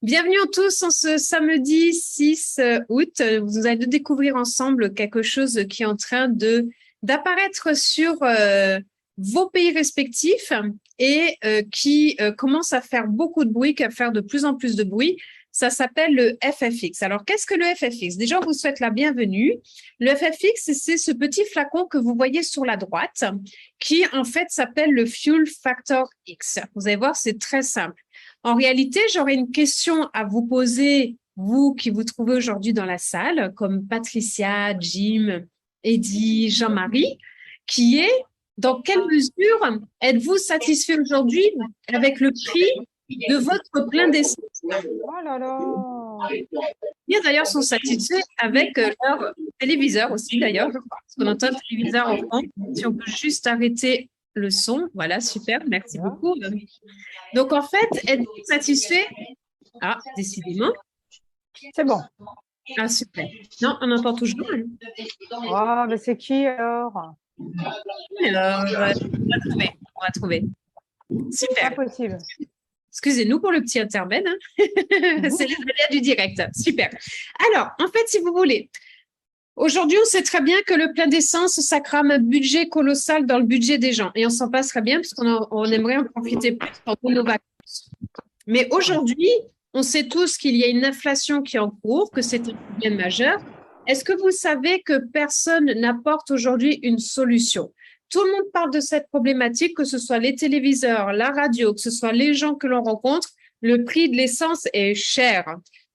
Bienvenue à tous en ce samedi 6 août. Vous allez découvrir ensemble quelque chose qui est en train d'apparaître sur vos pays respectifs et qui commence à faire beaucoup de bruit, à faire de plus en plus de bruit. Ça s'appelle le FFX. Alors, qu'est-ce que le FFX? Déjà, on vous souhaite la bienvenue. Le FFX, c'est ce petit flacon que vous voyez sur la droite qui, en fait, s'appelle le Fuel Factor X. Vous allez voir, c'est très simple. En réalité, j'aurais une question à vous poser, vous qui vous trouvez aujourd'hui dans la salle, comme Patricia, Jim, Eddie, Jean-Marie, qui est dans quelle mesure êtes-vous satisfait aujourd'hui avec le prix de votre plein d'essence? Oh là là! Bien d'ailleurs sont satisfaits avec leur téléviseur aussi d'ailleurs, je crois, parce qu'on entend le téléviseur en fond. Si on peut juste arrêter le son, voilà, super, merci beaucoup. Donc en fait, êtes-vous satisfait? Ah, décidément. C'est bon. Ah, super. Non, on entend toujours. Oh, mais c'est qui alors? Alors, on va trouver. Super. Pas possible. Excusez-nous pour le petit intermède. Hein. C'est les aléas du direct. Super. Alors, en fait, si vous voulez, aujourd'hui, on sait très bien que le plein d'essence, ça crame un budget colossal dans le budget des gens. Et on s'en passe très bien puisqu'on aimerait en profiter plus pendant nos vacances. Mais aujourd'hui, on sait tous qu'il y a une inflation qui est en cours, que c'est un problème majeur. Est-ce que vous savez que personne n'apporte aujourd'hui une solution? Tout le monde parle de cette problématique, que ce soit les téléviseurs, la radio, que ce soit les gens que l'on rencontre, le prix de l'essence est cher.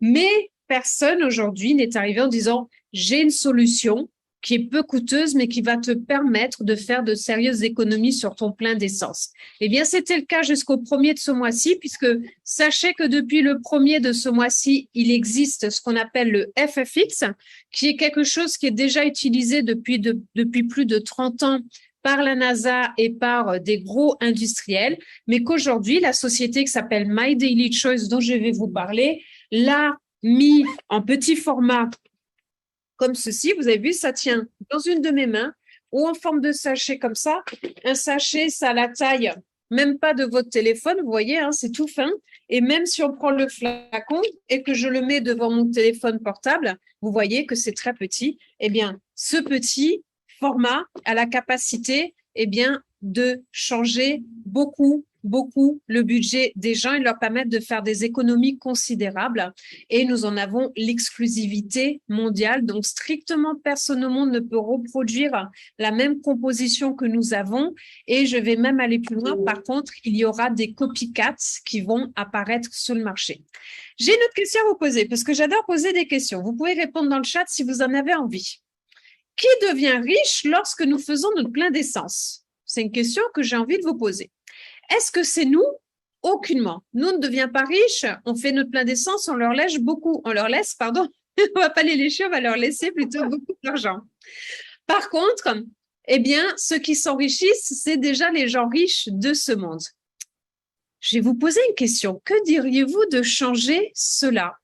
Mais personne aujourd'hui n'est arrivé en disant « j'ai une solution » qui est peu coûteuse, mais qui va te permettre de faire de sérieuses économies sur ton plein d'essence. Eh bien, c'était le cas jusqu'au 1er de ce mois-ci, puisque sachez que depuis le 1er de ce mois-ci, il existe ce qu'on appelle le FFX, qui est quelque chose qui est déjà utilisé depuis plus de 30 ans par la NASA et par des gros industriels, mais qu'aujourd'hui, la société qui s'appelle My Daily Choice, dont je vais vous parler, l'a mis en petit format comme ceci. Vous avez vu, ça tient dans une de mes mains ou en forme de sachet comme ça. Un sachet, ça a la taille même pas de votre téléphone, vous voyez, hein, c'est tout fin. Et même si on prend le flacon et que je le mets devant mon téléphone portable, vous voyez que c'est très petit. Eh bien, ce petit format a la capacité, eh bien, de changer beaucoup le budget des gens et leur permettre de faire des économies considérables. Et nous en avons l'exclusivité mondiale. Donc, strictement personne au monde ne peut reproduire la même composition que nous avons. Et je vais même aller plus loin. Par contre, il y aura des copycats qui vont apparaître sur le marché. J'ai une autre question à vous poser parce que j'adore poser des questions. Vous pouvez répondre dans le chat si vous en avez envie. Qui devient riche lorsque nous faisons notre plein d'essence? C'est une question que j'ai envie de vous poser. Est-ce que c'est nous? Aucunement. Nous ne devions pas riches, on fait notre plein d'essence, on leur laisse beaucoup, on va pas les lécher, on va leur laisser plutôt beaucoup d'argent. Par contre, eh bien, ceux qui s'enrichissent, c'est déjà les gens riches de ce monde. Je vais vous poser une question. Que diriez-vous de changer cela?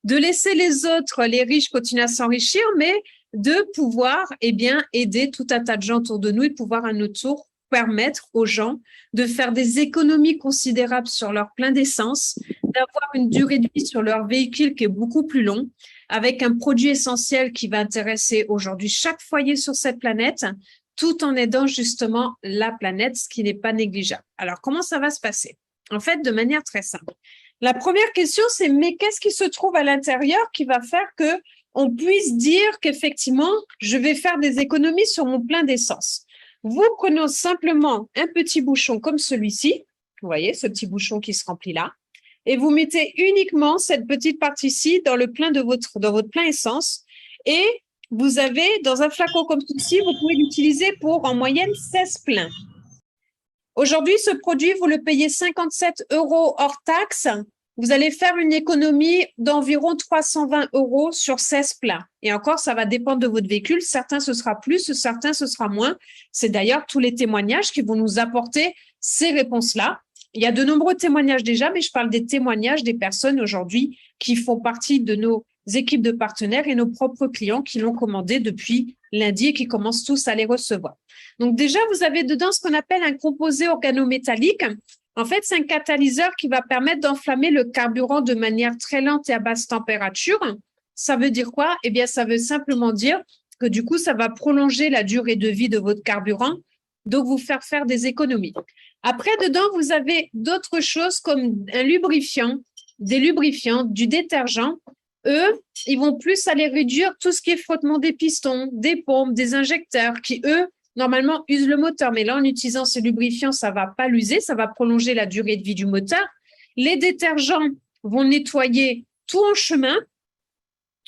De laisser les autres, les riches, continuer à s'enrichir, mais de pouvoir, eh bien, aider tout un tas de gens autour de nous et de pouvoir à notre tour permettre aux gens de faire des économies considérables sur leur plein d'essence, d'avoir une durée de vie sur leur véhicule qui est beaucoup plus long, avec un produit essentiel qui va intéresser aujourd'hui chaque foyer sur cette planète, tout en aidant justement la planète, ce qui n'est pas négligeable. Alors, comment ça va se passer? En fait, de manière très simple. La première question, c'est mais qu'est-ce qui se trouve à l'intérieur qui va faire que on puisse dire qu'effectivement, je vais faire des économies sur mon plein d'essence? Vous prenez simplement un petit bouchon comme celui-ci, vous voyez, ce petit bouchon qui se remplit là, et vous mettez uniquement cette petite partie-ci dans votre plein essence, et vous avez, dans un flacon comme ceci, vous pouvez l'utiliser pour, en moyenne, 16 pleins. Aujourd'hui, ce produit, vous le payez 57 € hors taxe. Vous allez faire une économie d'environ 320 € sur 16 pleins. Et encore, ça va dépendre de votre véhicule. Certains, ce sera plus, certains, ce sera moins. C'est d'ailleurs tous les témoignages qui vont nous apporter ces réponses-là. Il y a de nombreux témoignages déjà, mais je parle des témoignages des personnes aujourd'hui qui font partie de nos équipes de partenaires et nos propres clients qui l'ont commandé depuis lundi et qui commencent tous à les recevoir. Donc déjà, vous avez dedans ce qu'on appelle un composé organométallique En fait, c'est un catalyseur qui va permettre d'enflammer le carburant de manière très lente et à basse température. Ça veut dire quoi? Eh bien, ça veut simplement dire que du coup, ça va prolonger la durée de vie de votre carburant, donc vous faire des économies. Après, dedans, vous avez d'autres choses comme un lubrifiant, des lubrifiants, du détergent. Eux, ils vont plus aller réduire tout ce qui est frottement des pistons, des pompes, des injecteurs qui, eux, normalement, usent le moteur. Mais là, en utilisant ce lubrifiant, ça ne va pas l'user, ça va prolonger la durée de vie du moteur. Les détergents vont nettoyer tout en chemin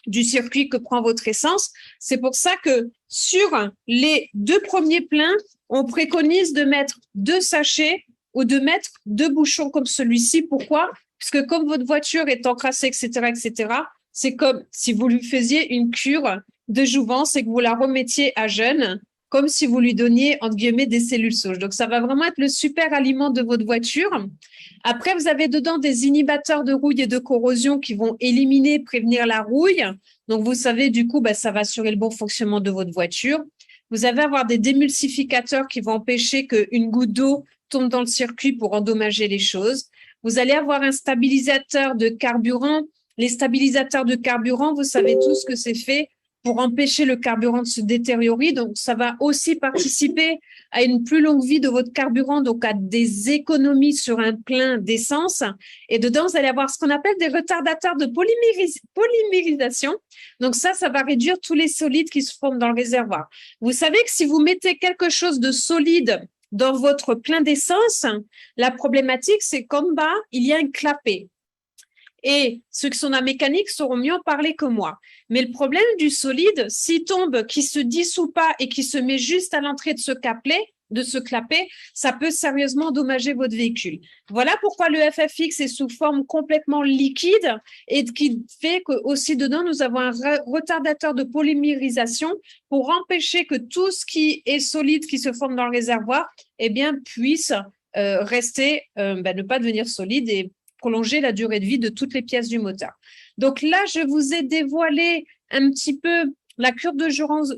du circuit que prend votre essence. C'est pour ça que sur les 2 premiers pleins, on préconise de mettre 2 sachets ou de mettre 2 bouchons comme celui-ci. Pourquoi? Parce que comme votre voiture est encrassée, etc., c'est comme si vous lui faisiez une cure de jouvence et que vous la remettiez à jeûne, comme si vous lui donniez, entre guillemets, des cellules souches. Donc, ça va vraiment être le super aliment de votre voiture. Après, vous avez dedans des inhibiteurs de rouille et de corrosion qui vont éliminer, prévenir la rouille. Donc, vous savez, du coup, ça va assurer le bon fonctionnement de votre voiture. Vous allez avoir des démulsificateurs qui vont empêcher qu'une goutte d'eau tombe dans le circuit pour endommager les choses. Vous allez avoir un stabilisateur de carburant. Les stabilisateurs de carburant, vous savez tous que c'est fait pour empêcher le carburant de se détériorer. Donc, ça va aussi participer à une plus longue vie de votre carburant, donc à des économies sur un plein d'essence. Et dedans, vous allez avoir ce qu'on appelle des retardateurs de polymérisation. Donc, ça va réduire tous les solides qui se forment dans le réservoir. Vous savez que si vous mettez quelque chose de solide dans votre plein d'essence, la problématique, c'est qu'en bas, il y a un clapet. Et ceux qui sont dans la mécanique sauront mieux en parler que moi. Mais le problème du solide, s'il tombe, qui se dissout pas et qui se met juste à l'entrée de ce clapet, ça peut sérieusement endommager votre véhicule. Voilà pourquoi le FFX est sous forme complètement liquide et qui fait que aussi dedans, nous avons un retardateur de polymérisation pour empêcher que tout ce qui est solide, qui se forme dans le réservoir, eh bien, puisse rester, ne pas devenir solide et prolonger la durée de vie de toutes les pièces du moteur. Donc là, je vous ai dévoilé un petit peu la courbe de jouvence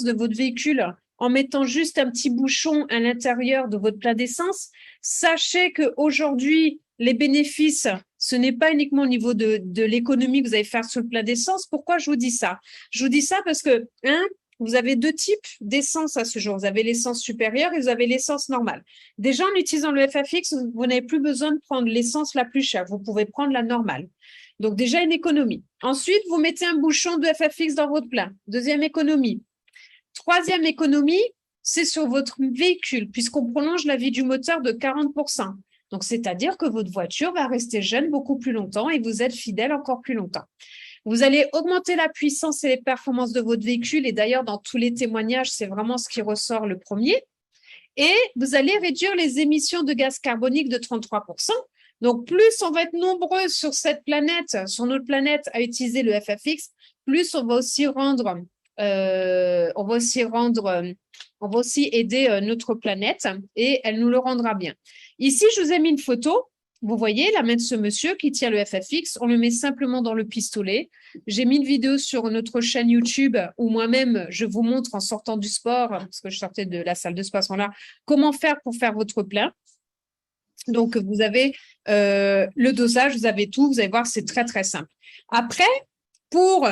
de votre véhicule en mettant juste un petit bouchon à l'intérieur de votre plein d'essence. Sachez qu'aujourd'hui, les bénéfices, ce n'est pas uniquement au niveau de l'économie que vous allez faire sur le plein d'essence. Pourquoi je vous dis ça? Je vous dis ça parce que, vous avez 2 types d'essence à ce jour. Vous avez l'essence supérieure et vous avez l'essence normale. Déjà, en utilisant le FFX, vous n'avez plus besoin de prendre l'essence la plus chère. Vous pouvez prendre la normale. Donc, déjà, une économie. Ensuite, vous mettez un bouchon de FFX dans votre plein. Deuxième économie. Troisième économie, c'est sur votre véhicule, puisqu'on prolonge la vie du moteur de 40%. Donc, c'est-à-dire que votre voiture va rester jeune beaucoup plus longtemps et vous êtes fidèle encore plus longtemps. Vous allez augmenter la puissance et les performances de votre véhicule. Et d'ailleurs, dans tous les témoignages, c'est vraiment ce qui ressort le premier. Et vous allez réduire les émissions de gaz carbonique de 33%. Donc, plus on va être nombreux sur cette planète, sur notre planète, à utiliser le FFX, plus on va aussi aider notre planète et elle nous le rendra bien. Ici, je vous ai mis une photo. Vous voyez la main de ce monsieur qui tient le FFX, on le met simplement dans le pistolet. J'ai mis une vidéo sur notre chaîne YouTube où moi-même, je vous montre en sortant du sport, parce que je sortais de la salle de sport à ce moment-là, comment faire pour faire votre plein. Donc, vous avez le dosage, vous avez tout, vous allez voir, c'est très, très simple. Après, pour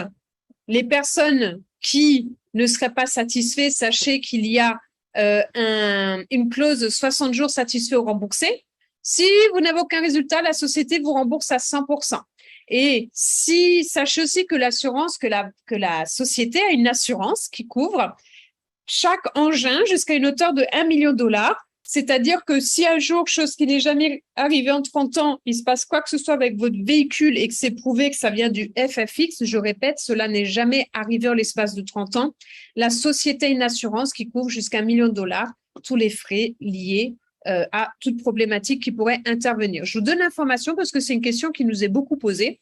les personnes qui ne seraient pas satisfaits, sachez qu'il y a une clause de 60 jours satisfait ou remboursé. Si vous n'avez aucun résultat, la société vous rembourse à 100%. Et sachez aussi que que la société a une assurance qui couvre chaque engin jusqu'à une hauteur de 1 million de dollars. C'est-à-dire que si un jour, chose qui n'est jamais arrivée en 30 ans, il se passe quoi que ce soit avec votre véhicule et que c'est prouvé que ça vient du FFX, je répète, cela n'est jamais arrivé en l'espace de 30 ans, la société a une assurance qui couvre jusqu'à 1 million de dollars tous les frais liés à toute problématique qui pourrait intervenir. Je vous donne l'information parce que c'est une question qui nous est beaucoup posée.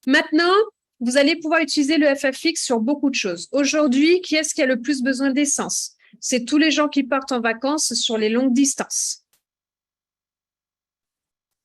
Maintenant, vous allez pouvoir utiliser le FFX sur beaucoup de choses. Aujourd'hui, qui est-ce qui a le plus besoin d'essence? C'est tous les gens qui partent en vacances sur les longues distances.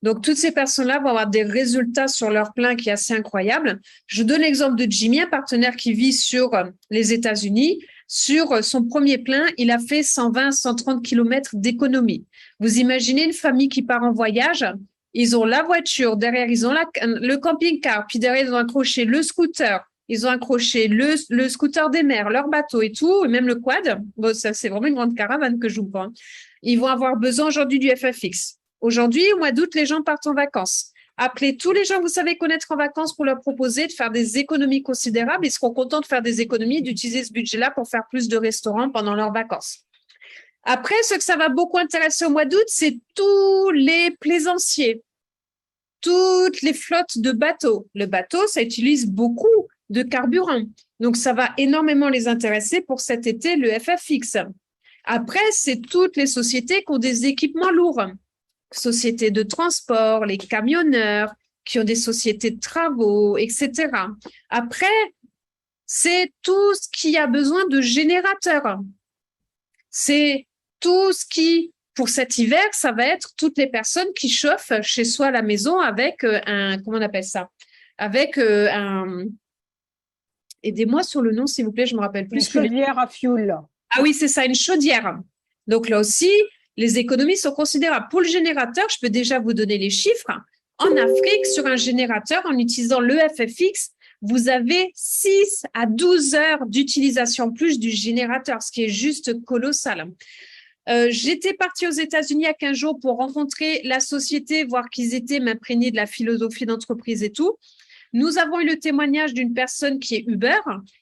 Donc, toutes ces personnes-là vont avoir des résultats sur leur plein qui est assez incroyable. Je vous donne l'exemple de Jimmy, un partenaire qui vit sur les États-Unis. Sur son premier plein, il a fait 120, 130 kilomètres d'économie. Vous imaginez une famille qui part en voyage, ils ont la voiture, derrière ils ont le camping-car, puis derrière ils ont accroché le scooter, ils ont accroché le scooter des mers, leur bateau et tout, et même le quad. Bon, ça c'est vraiment une grande caravane que j'ouvre. Hein. Ils vont avoir besoin aujourd'hui du FFX. Aujourd'hui, au mois d'août, les gens partent en vacances. Appelez tous les gens que vous savez connaître en vacances pour leur proposer de faire des économies considérables. Ils seront contents de faire des économies, d'utiliser ce budget-là pour faire plus de restaurants pendant leurs vacances. Après, ce que ça va beaucoup intéresser au mois d'août, c'est tous les plaisanciers, toutes les flottes de bateaux. Le bateau, ça utilise beaucoup de carburant. Donc, ça va énormément les intéresser pour cet été, le FFX. Après, c'est toutes les sociétés qui ont des équipements lourds. Sociétés de transport, les camionneurs, qui ont des sociétés de travaux, etc. Après, c'est tout ce qui a besoin de générateurs. C'est tout ce qui, pour cet hiver, ça va être toutes les personnes qui chauffent chez soi à la maison avec comment on appelle ça? Avec aidez-moi sur le nom, s'il vous plaît, je me rappelle plus. Une chaudière à fioul. Ah oui, c'est ça, une chaudière. Donc là aussi, les économies sont considérables. Pour le générateur, je peux déjà vous donner les chiffres. En Afrique, sur un générateur, en utilisant le FFX, vous avez 6 à 12 heures d'utilisation plus du générateur, ce qui est juste colossal. J'étais partie aux États-Unis il y a 15 jours pour rencontrer la société, voir qu'ils étaient m'imprégnés de la philosophie d'entreprise et tout. Nous avons eu le témoignage d'une personne qui est Uber.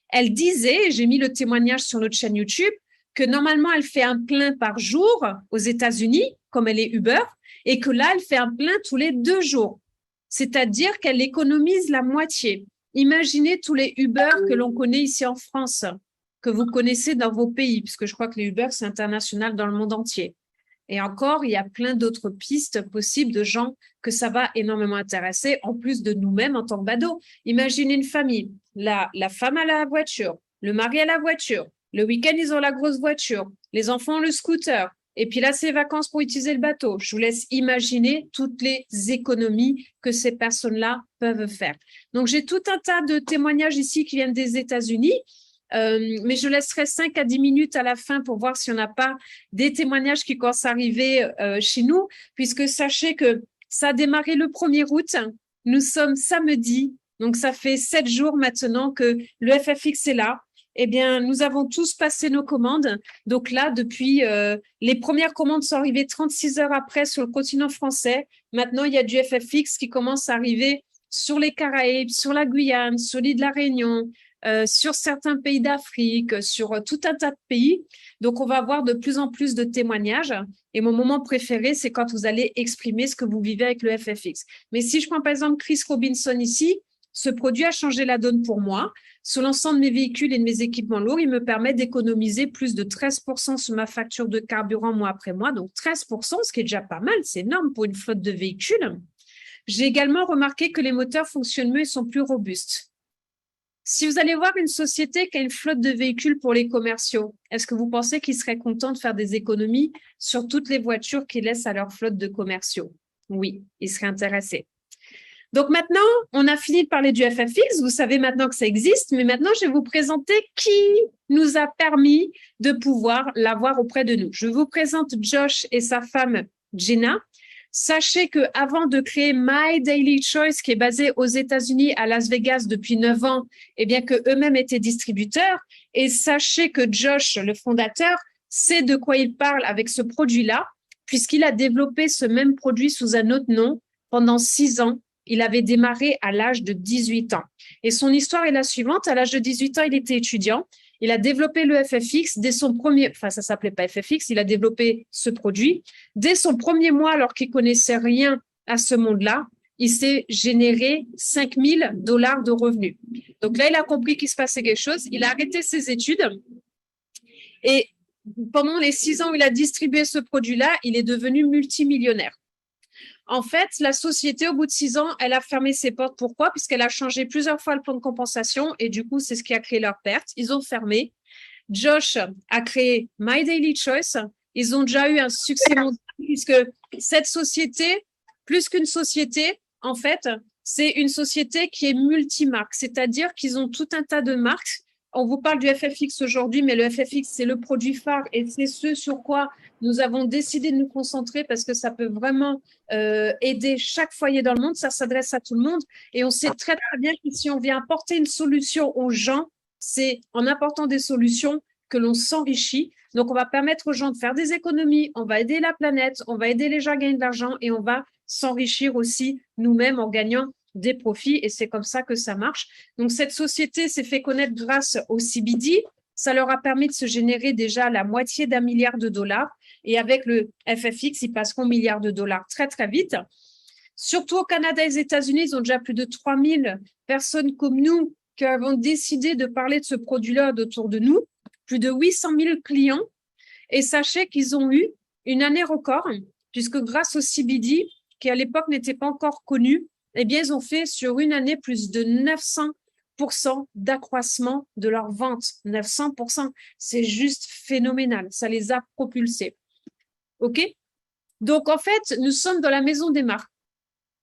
Elle disait, j'ai mis le témoignage sur notre chaîne YouTube, que normalement, elle fait un plein par jour aux États-Unis, comme elle est Uber, et que là, elle fait un plein tous les 2 jours. C'est-à-dire qu'elle économise la moitié. Imaginez tous les Uber que l'on connaît ici en France, que vous connaissez dans vos pays, puisque je crois que les Uber, c'est international dans le monde entier. Et encore, il y a plein d'autres pistes possibles de gens que ça va énormément intéresser, en plus de nous-mêmes en tant que bado. Imaginez une famille, la femme a la voiture, le mari a la voiture, le week-end, ils ont la grosse voiture, les enfants ont le scooter, et puis là, c'est les vacances pour utiliser le bateau. Je vous laisse imaginer toutes les économies que ces personnes-là peuvent faire. Donc, j'ai tout un tas de témoignages ici qui viennent des États-Unis. Mais je laisserai 5 à 10 minutes à la fin pour voir si on n'a pas des témoignages qui commencent à arriver chez nous, puisque sachez que ça a démarré le 1er août. Nous sommes samedi, donc ça fait 7 jours maintenant que le FFX est là. Eh bien, nous avons tous passé nos commandes. Donc là, depuis, les premières commandes sont arrivées 36 heures après sur le continent français. Maintenant, il y a du FFX qui commence à arriver sur les Caraïbes, sur la Guyane, sur l'île de la Réunion, sur certains pays d'Afrique, sur tout un tas de pays. Donc, on va avoir de plus en plus de témoignages. Et mon moment préféré, c'est quand vous allez exprimer ce que vous vivez avec le FFX. Mais si je prends par exemple Chris Robinson ici, ce produit a changé la donne pour moi. Sur l'ensemble de mes véhicules et de mes équipements lourds, il me permet d'économiser plus de 13% sur ma facture de carburant mois après mois. Donc 13%, ce qui est déjà pas mal, c'est énorme pour une flotte de véhicules. J'ai également remarqué que les moteurs fonctionnent mieux et sont plus robustes. Si vous allez voir une société qui a une flotte de véhicules pour les commerciaux, est-ce que vous pensez qu'ils seraient contents de faire des économies sur toutes les voitures qu'ils laissent à leur flotte de commerciaux? Oui, ils seraient intéressés. Donc maintenant, on a fini de parler du FFX. Vous savez maintenant que ça existe, mais maintenant, je vais vous présenter qui nous a permis de pouvoir l'avoir auprès de nous. Je vous présente Josh et sa femme Jenna. Sachez qu'avant de créer My Daily Choice, qui est basé aux États-Unis, à Las Vegas depuis 9 ans, eh bien qu'eux-mêmes étaient distributeurs. Et sachez que Josh, le fondateur, sait de quoi il parle avec ce produit-là, puisqu'il a développé ce même produit sous un autre nom pendant 6 ans. Il avait démarré à l'âge de 18 ans. Et son histoire est la suivante. À l'âge de 18 ans, il était étudiant. Il a développé le FFX dès son premier, enfin ça s'appelait pas FFX, il a développé ce produit. Dès son premier mois, alors qu'il connaissait rien à ce monde-là, il s'est généré $5 000 de revenus. Donc là, il a compris qu'il se passait quelque chose. Il a arrêté ses études et pendant les 6 ans où il a distribué ce produit-là, il est devenu multimillionnaire. En fait, la société, au bout de 6 ans, elle a fermé ses portes. Pourquoi? Puisqu'elle a changé plusieurs fois le plan de compensation et du coup, c'est ce qui a créé leur perte. Ils ont fermé. Josh a créé My Daily Choice. Ils ont déjà eu un succès mondial puisque cette société, plus qu'une société, en fait, c'est une société qui est multimarque, c'est-à-dire qu'ils ont tout un tas de marques on vous parle du FFX aujourd'hui, mais le FFX, c'est le produit phare et c'est ce sur quoi nous avons décidé de nous concentrer parce que ça peut vraiment aider chaque foyer dans le monde. Ça s'adresse à tout le monde et on sait très, très bien que si on vient apporter une solution aux gens, c'est en apportant des solutions que l'on s'enrichit. Donc, on va permettre aux gens de faire des économies, on va aider la planète, on va aider les gens à gagner de l'argent et on va s'enrichir aussi nous-mêmes en gagnant des profits et c'est comme ça que ça marche. Donc, cette société s'est fait connaître grâce au CBD. Ça leur a permis de se générer déjà la moitié d'1 milliard de dollars et avec le FFX, ils passeront 1 milliard de dollars très, très vite. Surtout au Canada et aux États-Unis, ils ont déjà plus de 3000 personnes comme nous qui avons décidé de parler de ce produit-là autour de nous, plus de 800 000 clients. Et sachez qu'ils ont eu une année record, puisque grâce au CBD, qui à l'époque n'était pas encore connu, eh bien, ils ont fait sur une année plus de 900% d'accroissement de leurs ventes. 900%, c'est juste phénoménal. Ça les a propulsés. OK? Donc, en fait, nous sommes dans la maison des marques.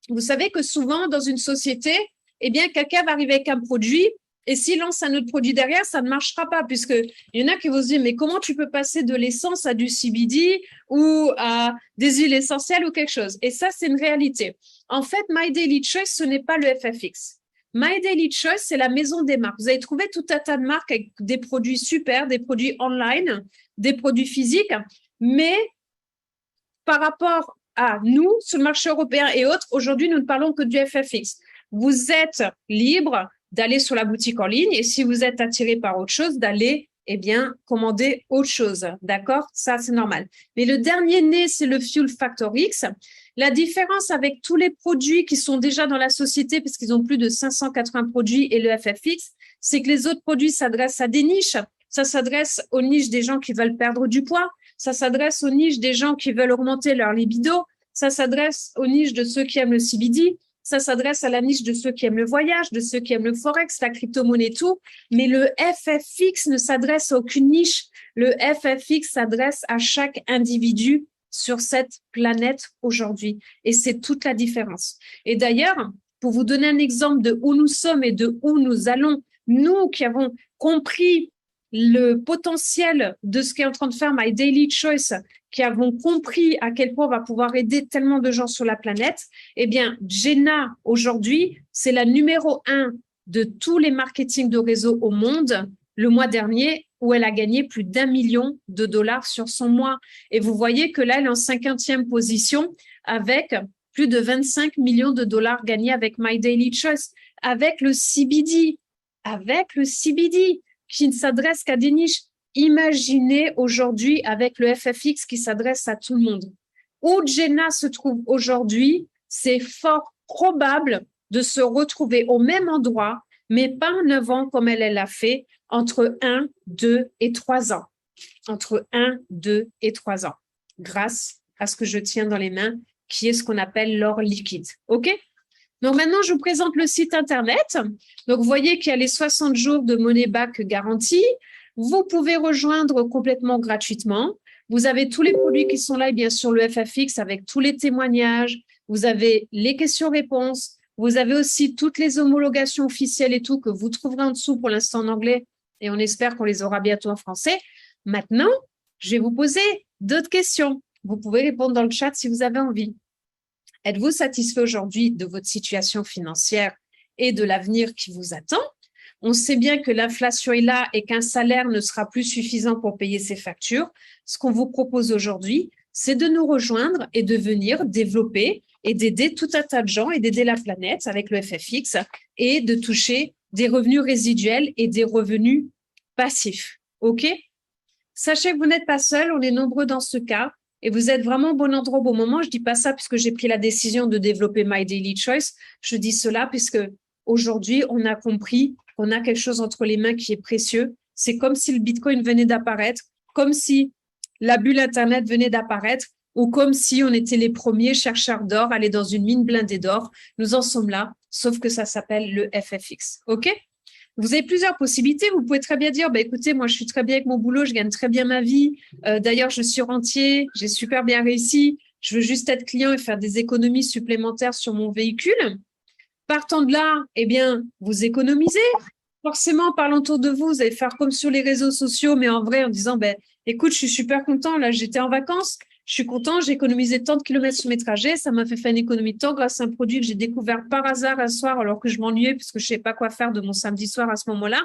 Vous savez que souvent, dans une société, eh bien, quelqu'un va arriver avec un produit et s'il lance un autre produit derrière, ça ne marchera pas puisqu'il y en a qui vont se dire, mais comment tu peux passer de l'essence à du CBD ou à des huiles essentielles ou quelque chose? Et ça, c'est une réalité. En fait, My Daily Choice, ce n'est pas le FFX. My Daily Choice, c'est la maison des marques. Vous allez trouver tout un tas de marques avec des produits super, des produits online, des produits physiques, mais par rapport à nous, sur le marché européen et autres, aujourd'hui, nous ne parlons que du FFX. Vous êtes libre d'aller sur la boutique en ligne et si vous êtes attiré par autre chose, d'aller, eh bien, commander autre chose. D'accord? Ça, c'est normal. Mais le dernier né, c'est le Fuel Factor X. La différence avec tous les produits qui sont déjà dans la société, parce qu'ils ont plus de 580 produits et le FFX, c'est que les autres produits s'adressent à des niches. Ça s'adresse aux niches des gens qui veulent perdre du poids. Ça s'adresse aux niches des gens qui veulent augmenter leur libido. Ça s'adresse aux niches de ceux qui aiment le CBD. Ça s'adresse à la niche de ceux qui aiment le voyage, de ceux qui aiment le forex, la crypto-monnaie, tout. Mais le FFX ne s'adresse à aucune niche. Le FFX s'adresse à chaque individu sur cette planète aujourd'hui. Et c'est toute la différence. Et d'ailleurs, pour vous donner un exemple de où nous sommes et de où nous allons, nous qui avons compris le potentiel de ce qu'est en train de faire My Daily Choice, qui avons compris à quel point on va pouvoir aider tellement de gens sur la planète, eh bien, Jenna, aujourd'hui, c'est la numéro 1 de tous les marketing de réseau au monde le mois dernier, où elle a gagné plus d'1 million de dollars sur son mois. Et vous voyez que là, elle est en 50e position avec plus de 25 millions de dollars gagnés avec My Daily Choice, avec le CBD, qui ne s'adresse qu'à des niches. Imaginez aujourd'hui avec le FFX qui s'adresse à tout le monde. Où Jenna se trouve aujourd'hui, c'est fort probable de se retrouver au même endroit, mais pas en 9 ans comme elle l'a fait, entre 1, 2 et 3 ans. Entre 1, 2 et 3 ans, grâce à ce que je tiens dans les mains, qui est ce qu'on appelle l'or liquide. OK? Donc maintenant, je vous présente le site Internet. Donc, vous voyez qu'il y a les 60 jours de money back garantie. Vous pouvez rejoindre complètement gratuitement. Vous avez tous les produits qui sont là et bien sûr le FFX avec tous les témoignages. Vous avez les questions-réponses. Vous avez aussi toutes les homologations officielles et tout que vous trouverez en dessous pour l'instant en anglais et on espère qu'on les aura bientôt en français. Maintenant, je vais vous poser d'autres questions. Vous pouvez répondre dans le chat si vous avez envie. Êtes-vous satisfait aujourd'hui de votre situation financière et de l'avenir qui vous attend? On sait bien que l'inflation est là et qu'un salaire ne sera plus suffisant pour payer ses factures. Ce qu'on vous propose aujourd'hui, c'est de nous rejoindre et de venir développer et d'aider tout un tas de gens et d'aider la planète avec le FFX et de toucher des revenus résiduels et des revenus passifs. OK? Sachez que vous n'êtes pas seul, on est nombreux dans ce cas. Et vous êtes vraiment au bon endroit au bon moment. Je dis pas ça puisque j'ai pris la décision de développer My Daily Choice. Je dis cela puisque aujourd'hui, on a compris qu'on a quelque chose entre les mains qui est précieux. C'est comme si le Bitcoin venait d'apparaître, comme si la bulle Internet venait d'apparaître ou comme si on était les premiers chercheurs d'or, aller dans une mine blindée d'or. Nous en sommes là, sauf que ça s'appelle le FFX. OK? Vous avez plusieurs possibilités. Vous pouvez très bien dire, bah, écoutez, moi, je suis très bien avec mon boulot, je gagne très bien ma vie. D'ailleurs, je suis rentier, j'ai super bien réussi. Je veux juste être client et faire des économies supplémentaires sur mon véhicule. Partant de là, eh bien, vous économisez. forcément, en parlant autour de vous, vous allez faire comme sur les réseaux sociaux, mais en vrai, en disant, ben, écoute, je suis super content, là, j'étais en vacances, je suis content, j'ai économisé tant de kilomètres sur mes trajets, ça m'a fait faire une économie de temps grâce à un produit que j'ai découvert par hasard un soir alors que je m'ennuyais puisque je ne savais pas quoi faire de mon samedi soir à ce moment-là.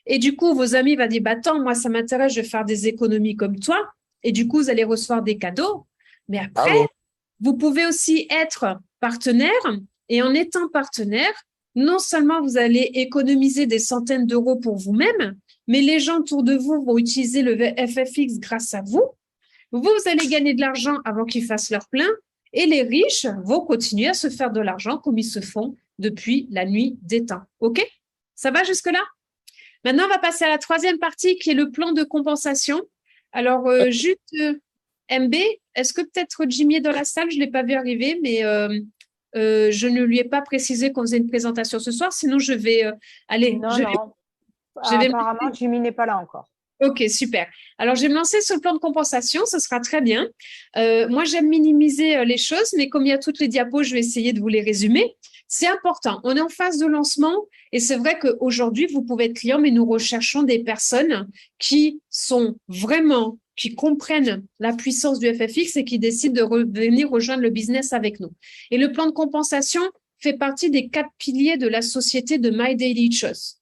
Et du coup, vos amis vont dire, bah, attends, moi, ça m'intéresse, je vais faire des économies comme toi. Et du coup, vous allez recevoir des cadeaux. Mais après, Bravo. vous pouvez aussi être partenaire. Et en étant partenaire, non seulement vous allez économiser des centaines d'euros pour vous-même, mais les gens autour de vous vont utiliser le FFX grâce à vous. Vous allez gagner de l'argent avant qu'ils fassent leur plein. Et les riches vont continuer à se faire de l'argent comme ils se font depuis la nuit des temps. OK? Ça va jusque-là? Maintenant, on va passer à la troisième partie qui est le plan de compensation. Alors, juste MB, est-ce que peut-être Jimmy est dans la salle? Je ne l'ai pas vu arriver, mais je ne lui ai pas précisé qu'on faisait une présentation ce soir. Sinon, je vais aller. Non, Je non. vais Apparemment, Jimmy n'est pas là encore. Ok, super. Alors, je vais me lancer sur le plan de compensation, ce sera très bien. Moi, j'aime minimiser les choses, mais comme il y a toutes les diapos, je vais essayer de vous les résumer. C'est important. On est en phase de lancement et c'est vrai qu'aujourd'hui, vous pouvez être client, mais nous recherchons des personnes qui sont vraiment, qui comprennent la puissance du FFX et qui décident de venir rejoindre le business avec nous. Et le plan de compensation fait partie des 4 piliers de la société de My Daily Choice.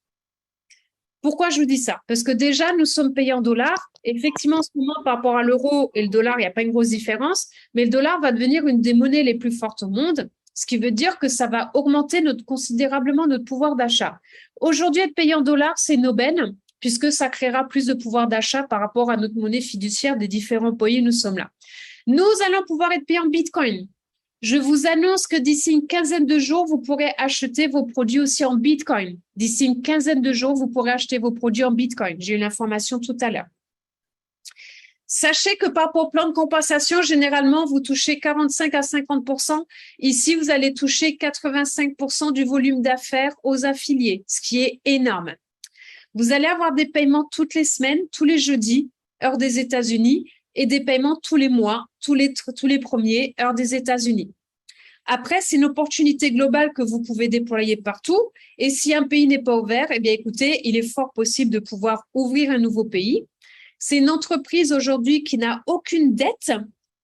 Pourquoi je vous dis ça? Parce que déjà, nous sommes payés en dollars. Effectivement, en ce moment, par rapport à l'euro et le dollar, il n'y a pas une grosse différence, mais le dollar va devenir une des monnaies les plus fortes au monde, ce qui veut dire que ça va augmenter considérablement notre pouvoir d'achat. Aujourd'hui, être payé en dollars, c'est une aubaine, puisque ça créera plus de pouvoir d'achat par rapport à notre monnaie fiduciaire des différents pays où nous sommes là. Nous allons pouvoir être payés en Bitcoin. Je vous annonce que d'ici une quinzaine de jours, vous pourrez acheter vos produits aussi en Bitcoin. D'ici une quinzaine de jours, vous pourrez acheter vos produits en Bitcoin. J'ai eu l'information tout à l'heure. Sachez que par rapport au plan de compensation, généralement, vous touchez 45 à 50%. Ici, vous allez toucher 85% du volume d'affaires aux affiliés, ce qui est énorme. Vous allez avoir des paiements toutes les semaines, tous les jeudis, heure des États-Unis, et des paiements tous les mois, tous les premiers, heure des États-Unis. Après, c'est une opportunité globale que vous pouvez déployer partout. Et si un pays n'est pas ouvert, eh bien, écoutez, il est fort possible de pouvoir ouvrir un nouveau pays. C'est une entreprise aujourd'hui qui n'a aucune dette,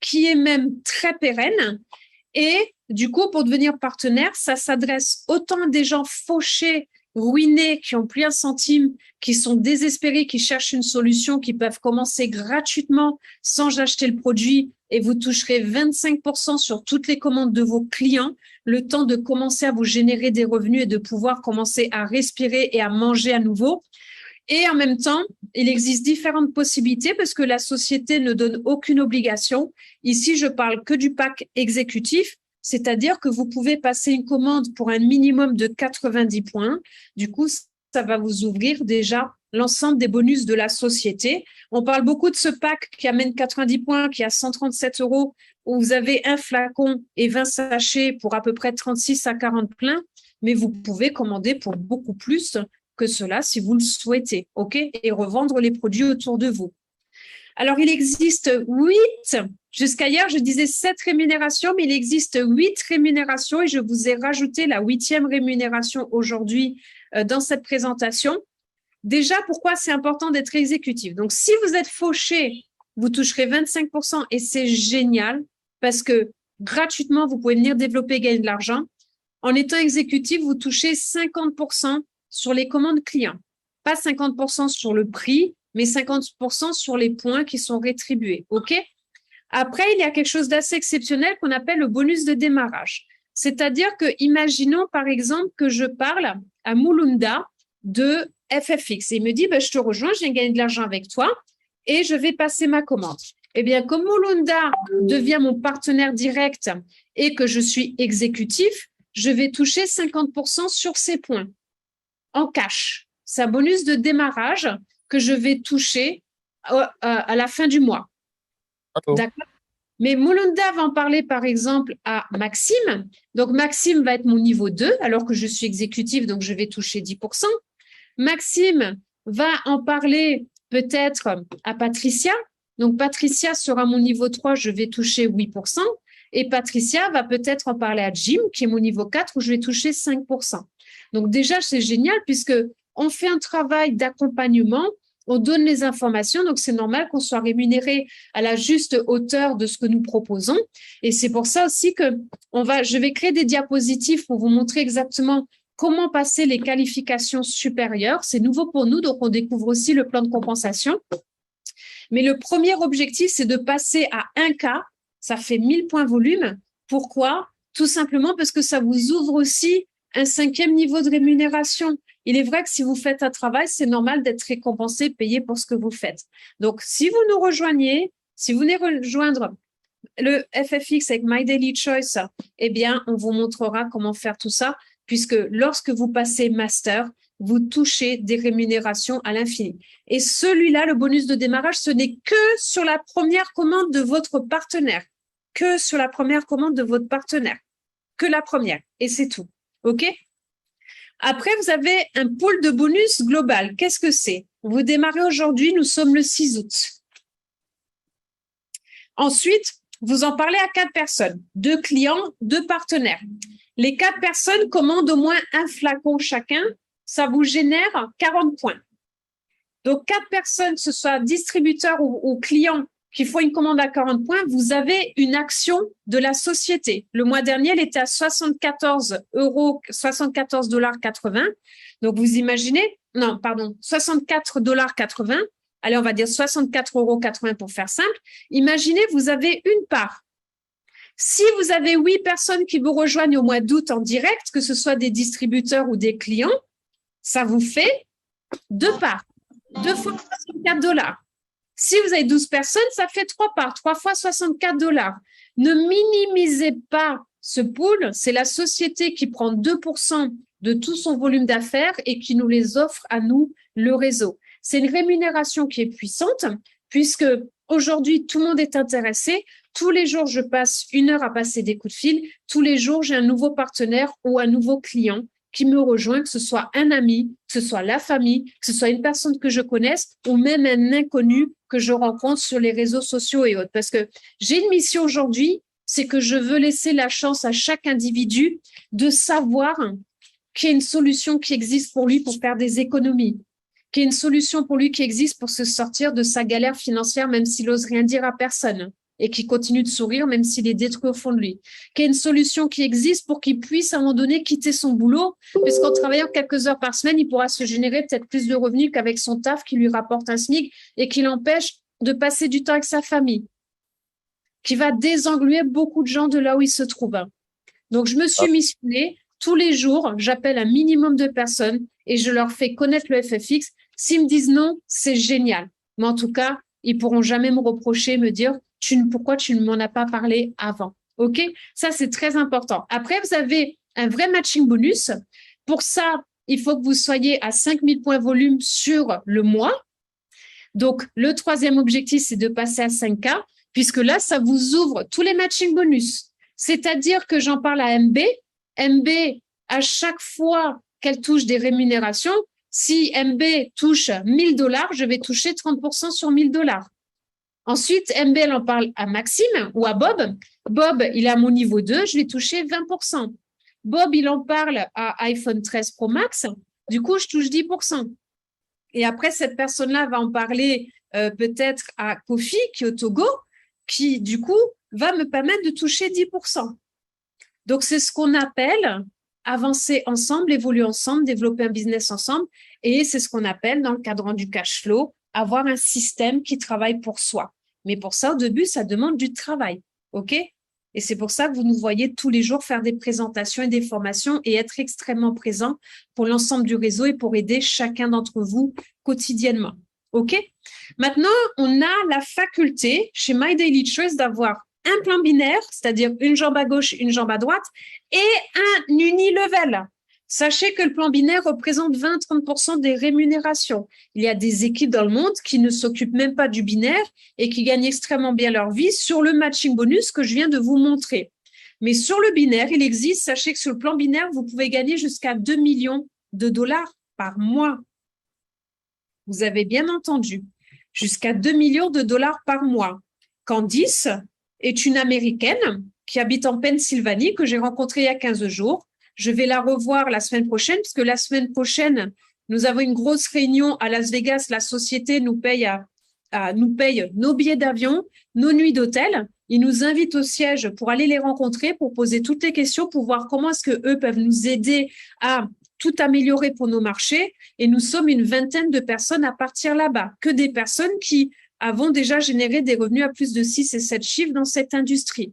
qui est même très pérenne. Et du coup, pour devenir partenaire, ça s'adresse autant à des gens fauchés, ruinés, qui n'ont plus un centime, qui sont désespérés, qui cherchent une solution, qui peuvent commencer gratuitement sans acheter le produit et vous toucherez 25% sur toutes les commandes de vos clients, le temps de commencer à vous générer des revenus et de pouvoir commencer à respirer et à manger à nouveau. Et en même temps, il existe différentes possibilités parce que la société ne donne aucune obligation. Ici, je parle que du pack exécutif, c'est-à-dire que vous pouvez passer une commande pour un minimum de 90 points. Du coup, ça va vous ouvrir déjà l'ensemble des bonus de la société. On parle beaucoup de ce pack qui amène 90 points, qui a 137 €, où vous avez un flacon et 20 sachets pour à peu près 36 à 40 pleins, mais vous pouvez commander pour beaucoup plus que cela si vous le souhaitez, OK? Et revendre les produits autour de vous. Alors, il existe 8, jusqu'à hier, je disais 7 rémunérations, mais il existe 8 rémunérations et je vous ai rajouté la 8e rémunération aujourd'hui dans cette présentation. Déjà, pourquoi c'est important d'être exécutif? Donc, si vous êtes fauché, vous toucherez 25% et c'est génial parce que gratuitement, vous pouvez venir développer et gagner de l'argent. En étant exécutif, vous touchez 50% sur les commandes clients. Pas 50% sur le prix, mais 50% sur les points qui sont rétribués. OK? Après, il y a quelque chose d'assez exceptionnel qu'on appelle le bonus de démarrage. C'est-à-dire que, imaginons par exemple que je parle à Mulunda de FFX. Et il me dit, je te rejoins, je viens gagner de l'argent avec toi et je vais passer ma commande. Eh bien, comme Mulunda devient mon partenaire direct et que je suis exécutif, je vais toucher 50% sur ces points en cash. C'est un bonus de démarrage que je vais toucher à la fin du mois. D'accord? Mais Mulunda va en parler, par exemple, à Maxime. Donc, Maxime va être mon niveau 2, alors que je suis exécutif, donc je vais toucher 10%. Maxime va en parler peut-être à Patricia. Donc, Patricia sera mon niveau 3, je vais toucher 8%. Et Patricia va peut-être en parler à Jim, qui est mon niveau 4, où je vais toucher 5%. Donc, déjà, c'est génial puisque on fait un travail d'accompagnement, on donne les informations, donc c'est normal qu'on soit rémunéré à la juste hauteur de ce que nous proposons. Et c'est pour ça aussi que je vais créer des diapositives pour vous montrer exactement comment passer les qualifications supérieures. C'est nouveau pour nous, donc on découvre aussi le plan de compensation. Mais le premier objectif, c'est de passer à 1K. Ça fait 1000 points volume. Pourquoi? Tout simplement parce que ça vous ouvre aussi un 5e niveau de rémunération. Il est vrai que si vous faites un travail, c'est normal d'être récompensé, payé pour ce que vous faites. Donc, si vous nous rejoignez, si vous venez rejoindre le FFX avec My Daily Choice, eh bien, on vous montrera comment faire tout ça, puisque lorsque vous passez master, vous touchez des rémunérations à l'infini. Et celui-là, le bonus de démarrage, ce n'est que sur la première commande de votre partenaire. Que sur la première commande de votre partenaire. Que la première. Et c'est tout. OK? Après, vous avez un pool de bonus global. Qu'est-ce que c'est? Vous démarrez aujourd'hui, nous sommes le 6 août. Ensuite, vous en parlez à 4 personnes, 2 clients, 2 partenaires. Les 4 personnes commandent au moins un flacon chacun, ça vous génère 40 points. Donc, 4 personnes, que ce soit distributeurs ou clients qui font une commande à 40 points, vous avez une action de la société. Le mois dernier, elle était à 74,80 $. Donc, vous imaginez, 64,80 $. Allez, on va dire 64,80 € pour faire simple. Imaginez, vous avez une part. Si vous avez 8 personnes qui vous rejoignent au mois d'août en direct, que ce soit des distributeurs ou des clients, ça vous fait 2 parts. 2 fois 64 $. Si vous avez 12 personnes, ça fait 3 parts, 3 fois 64 $. Ne minimisez pas ce pool. C'est la société qui prend 2% de tout son volume d'affaires et qui nous les offre à nous, le réseau. C'est une rémunération qui est puissante puisque aujourd'hui, tout le monde est intéressé. Tous les jours, je passe 1 heure à passer des coups de fil. Tous les jours, j'ai un nouveau partenaire ou un nouveau client qui me rejoint, que ce soit un ami, que ce soit la famille, que ce soit une personne que je connaisse ou même un inconnu que je rencontre sur les réseaux sociaux et autres. Parce que j'ai une mission aujourd'hui, c'est que je veux laisser la chance à chaque individu de savoir qu'il y a une solution qui existe pour lui pour faire des économies, qu'il y a une solution pour lui qui existe pour se sortir de sa galère financière, même s'il n'ose rien dire à personne et qui continue de sourire même s'il est détruit au fond de lui. Qu'il y ait une solution qui existe pour qu'il puisse à un moment donné quitter son boulot, puisqu'en travaillant quelques heures par semaine, il pourra se générer peut-être plus de revenus qu'avec son taf qui lui rapporte un SMIC et qui l'empêche de passer du temps avec sa famille, qui va désengluer beaucoup de gens de là où ils se trouvent. Donc, je me suis missionnée. Tous les jours, j'appelle un minimum de personnes et je leur fais connaître le FFX. S'ils me disent non, c'est génial. Mais en tout cas, ils pourront jamais me reprocher, me dire pourquoi tu ne m'en as pas parlé avant. OK? Ça, c'est très important. Après, vous avez un vrai matching bonus. Pour ça, il faut que vous soyez à 5000 points volume sur le mois. Donc, le troisième objectif, c'est de passer à 5K, puisque là, ça vous ouvre tous les matching bonus. C'est-à-dire que j'en parle à MB. MB, à chaque fois qu'elle touche des rémunérations, si MB touche 1000 $, je vais toucher 30% sur 1000 $. Ensuite, MB, elle en parle à Maxime ou à Bob. Bob, il est à mon niveau 2, je vais toucher 20%. Bob, il en parle à iPhone 13 Pro Max, du coup, je touche 10%. Et après, cette personne-là va en parler peut-être à Kofi, qui est au Togo, qui, du coup, va me permettre de toucher 10%. Donc, c'est ce qu'on appelle avancer ensemble, évoluer ensemble, développer un business ensemble. Et c'est ce qu'on appelle, dans le cadre du cash flow, avoir un système qui travaille pour soi. Mais pour ça, au début, ça demande du travail. OK? Et c'est pour ça que vous nous voyez tous les jours faire des présentations et des formations et être extrêmement présent pour l'ensemble du réseau et pour aider chacun d'entre vous quotidiennement. OK? Maintenant, on a la faculté chez My Daily Choice d'avoir un plan binaire, c'est-à-dire une jambe à gauche, une jambe à droite, et un unilevel. Sachez que le plan binaire représente 20-30% des rémunérations. Il y a des équipes dans le monde qui ne s'occupent même pas du binaire et qui gagnent extrêmement bien leur vie sur le matching bonus que je viens de vous montrer. Mais sur le binaire, il existe, sachez que sur le plan binaire, vous pouvez gagner jusqu'à 2 millions de dollars par mois. Vous avez bien entendu, jusqu'à 2 millions de dollars par mois. Candice est une Américaine qui habite en Pennsylvanie, que j'ai rencontrée il y a 15 jours. Je vais la revoir la semaine prochaine, puisque la semaine prochaine, Nous avons une grosse réunion à Las Vegas. La société nous paye nous paye nos billets d'avion, nos nuits d'hôtel. Ils nous invitent au siège pour aller les rencontrer, pour poser toutes les questions, pour voir comment est-ce que eux peuvent nous aider à tout améliorer pour nos marchés. Et nous sommes une vingtaine de personnes à partir là-bas, que des personnes qui avons déjà généré des revenus à plus de 6 et 7 chiffres dans cette industrie.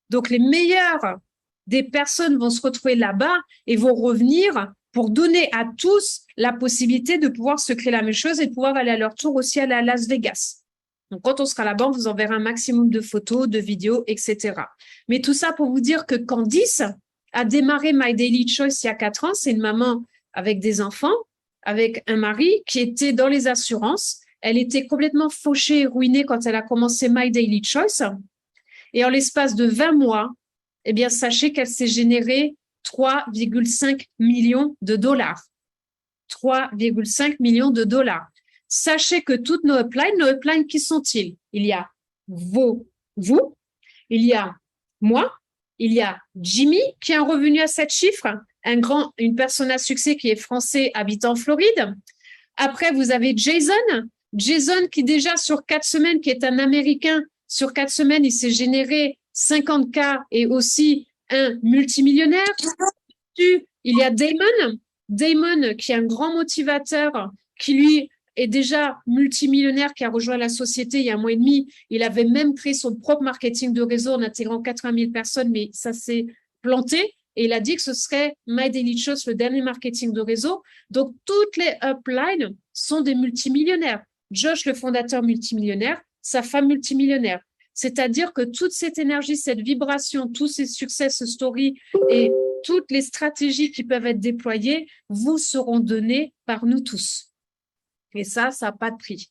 Donc, les meilleures des personnes vont se retrouver là-bas et vont revenir pour donner à tous la possibilité de pouvoir se créer la même chose et de pouvoir aller à leur tour aussi à Las Vegas. Donc, quand on sera là-bas, on vous enverra un maximum de photos, de vidéos, etc. Mais tout ça pour vous dire que Candice a démarré My Daily Choice il y a 4 ans. C'est une maman avec des enfants, avec un mari qui était dans les assurances. Elle était complètement fauchée et ruinée quand elle a commencé My Daily Choice. Et en l'espace de 20 mois, eh bien, sachez qu'elle s'est générée 3,5 millions de dollars. 3,5 millions de dollars. Sachez que toutes nos uplines, qui sont-ils? Il y a vous, il y a moi, il y a Jimmy qui a un revenu à 7 chiffres, une personne à succès qui est français habitant en Floride. Après, vous avez Jason qui déjà sur 4 semaines, qui est un Américain, sur 4 semaines, il s'est généré 50K et aussi un multimillionnaire. Il y a Damon qui est un grand motivateur, qui lui est déjà multimillionnaire, qui a rejoint la société il y a 1 mois et demi. Il avait même créé son propre marketing de réseau en intégrant 80 000 personnes, mais ça s'est planté. Et il a dit que ce serait My Daily Choice, le dernier marketing de réseau. Donc, toutes les uplines sont des multimillionnaires. Josh, le fondateur multimillionnaire, sa femme multimillionnaire. C'est-à-dire que toute cette énergie, cette vibration, tous ces success stories et toutes les stratégies qui peuvent être déployées vous seront données par nous tous. Et ça n'a pas de prix.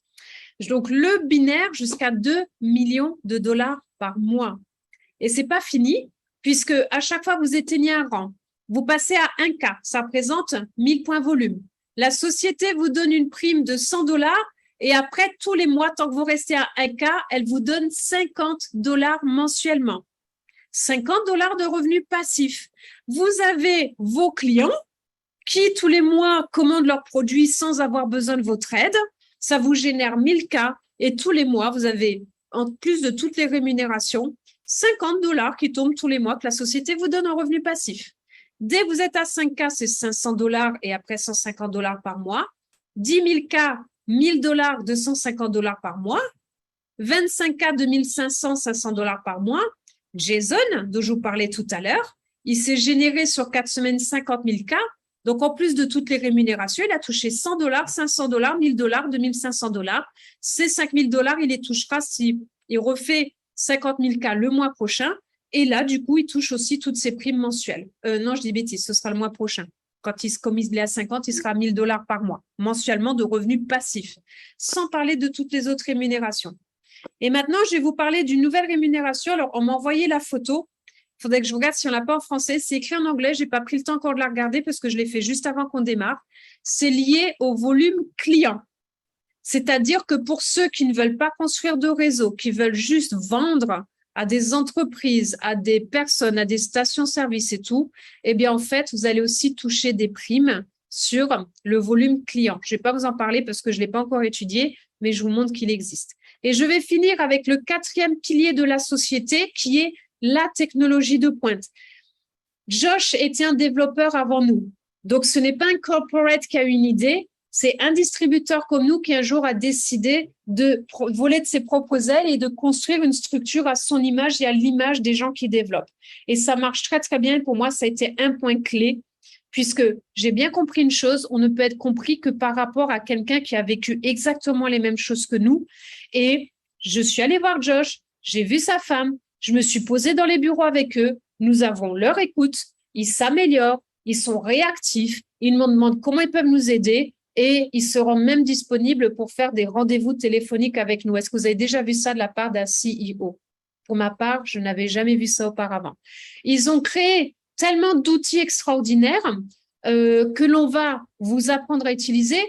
Donc, le binaire jusqu'à 2 millions de dollars par mois. Et c'est pas fini, puisque à chaque fois que vous éteignez un rang, vous passez à 1K. Ça représente 1000 points volume. La société vous donne une prime de 100 dollars. Et après, tous les mois, tant que vous restez à 1K, elle vous donne 50 dollars mensuellement. 50 dollars de revenus passifs. Vous avez vos clients qui, tous les mois, commandent leurs produits sans avoir besoin de votre aide. Ça vous génère 1000K. Et tous les mois, vous avez, en plus de toutes les rémunérations, 50 dollars qui tombent tous les mois que la société vous donne en revenu passif. Dès que vous êtes à 5K, c'est 500 dollars et après 150 dollars par mois. 10 000 K, 1000 dollars, 250 dollars par mois, 25K, 2500, 500 dollars par mois. Jason, dont je vous parlais tout à l'heure, il s'est généré sur 4 semaines 50 000 K. Donc, en plus de toutes les rémunérations, il a touché 100 dollars, 500 dollars, 1000 dollars, 2500 dollars. Ces 5000 dollars, il les touchera si il refait 50 000 K le mois prochain. Et là, du coup, il touche aussi toutes ses primes mensuelles. Non, je dis bêtise, ce sera le mois prochain. Comme il est à 50, il sera à 1000 dollars par mois, mensuellement de revenus passifs, sans parler de toutes les autres rémunérations. Et maintenant, je vais vous parler d'une nouvelle rémunération. Alors, on m'a envoyé la photo. Il faudrait que je regarde si on l'a pas en français. C'est écrit en anglais. Je n'ai pas pris le temps encore de la regarder parce que je l'ai fait juste avant qu'on démarre. C'est lié au volume client. C'est-à-dire que pour ceux qui ne veulent pas construire de réseau, qui veulent juste vendre à des entreprises, à des personnes, à des stations-service et tout, eh bien, en fait, vous allez aussi toucher des primes sur le volume client. Je ne vais pas vous en parler parce que je ne l'ai pas encore étudié, mais je vous montre qu'il existe. Et je vais finir avec le 4e pilier de la société qui est la technologie de pointe. Josh était un développeur avant nous. Donc, ce n'est pas un corporate qui a une idée, c'est un distributeur comme nous qui un jour a décidé de voler de ses propres ailes et de construire une structure à son image et à l'image des gens qui développent. Et ça marche très, très bien. Pour moi, ça a été un point clé puisque j'ai bien compris une chose, on ne peut être compris que par rapport à quelqu'un qui a vécu exactement les mêmes choses que nous. Et je suis allée voir Josh, j'ai vu sa femme, je me suis posée dans les bureaux avec eux, nous avons leur écoute, ils s'améliorent, ils sont réactifs, ils nous demandent comment ils peuvent nous aider et ils seront même disponibles pour faire des rendez-vous téléphoniques avec nous. Est-ce que vous avez déjà vu ça de la part d'un CEO? Pour ma part, je n'avais jamais vu ça auparavant. Ils ont créé tellement d'outils extraordinaires que l'on va vous apprendre à utiliser.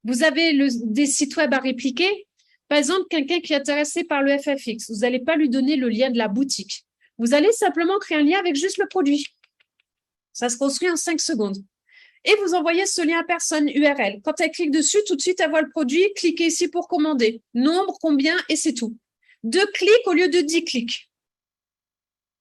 Vous avez des sites web à répliquer. Par exemple, quelqu'un qui est intéressé par le FFX, vous n'allez pas lui donner le lien de la boutique. Vous allez simplement créer un lien avec juste le produit. Ça se construit en 5 secondes. et vous envoyez ce lien à personne URL. Quand elle clique dessus, tout de suite, elle voit le produit. Cliquez ici pour commander. Nombre, combien, et c'est tout. 2 clics au lieu de 10 clics.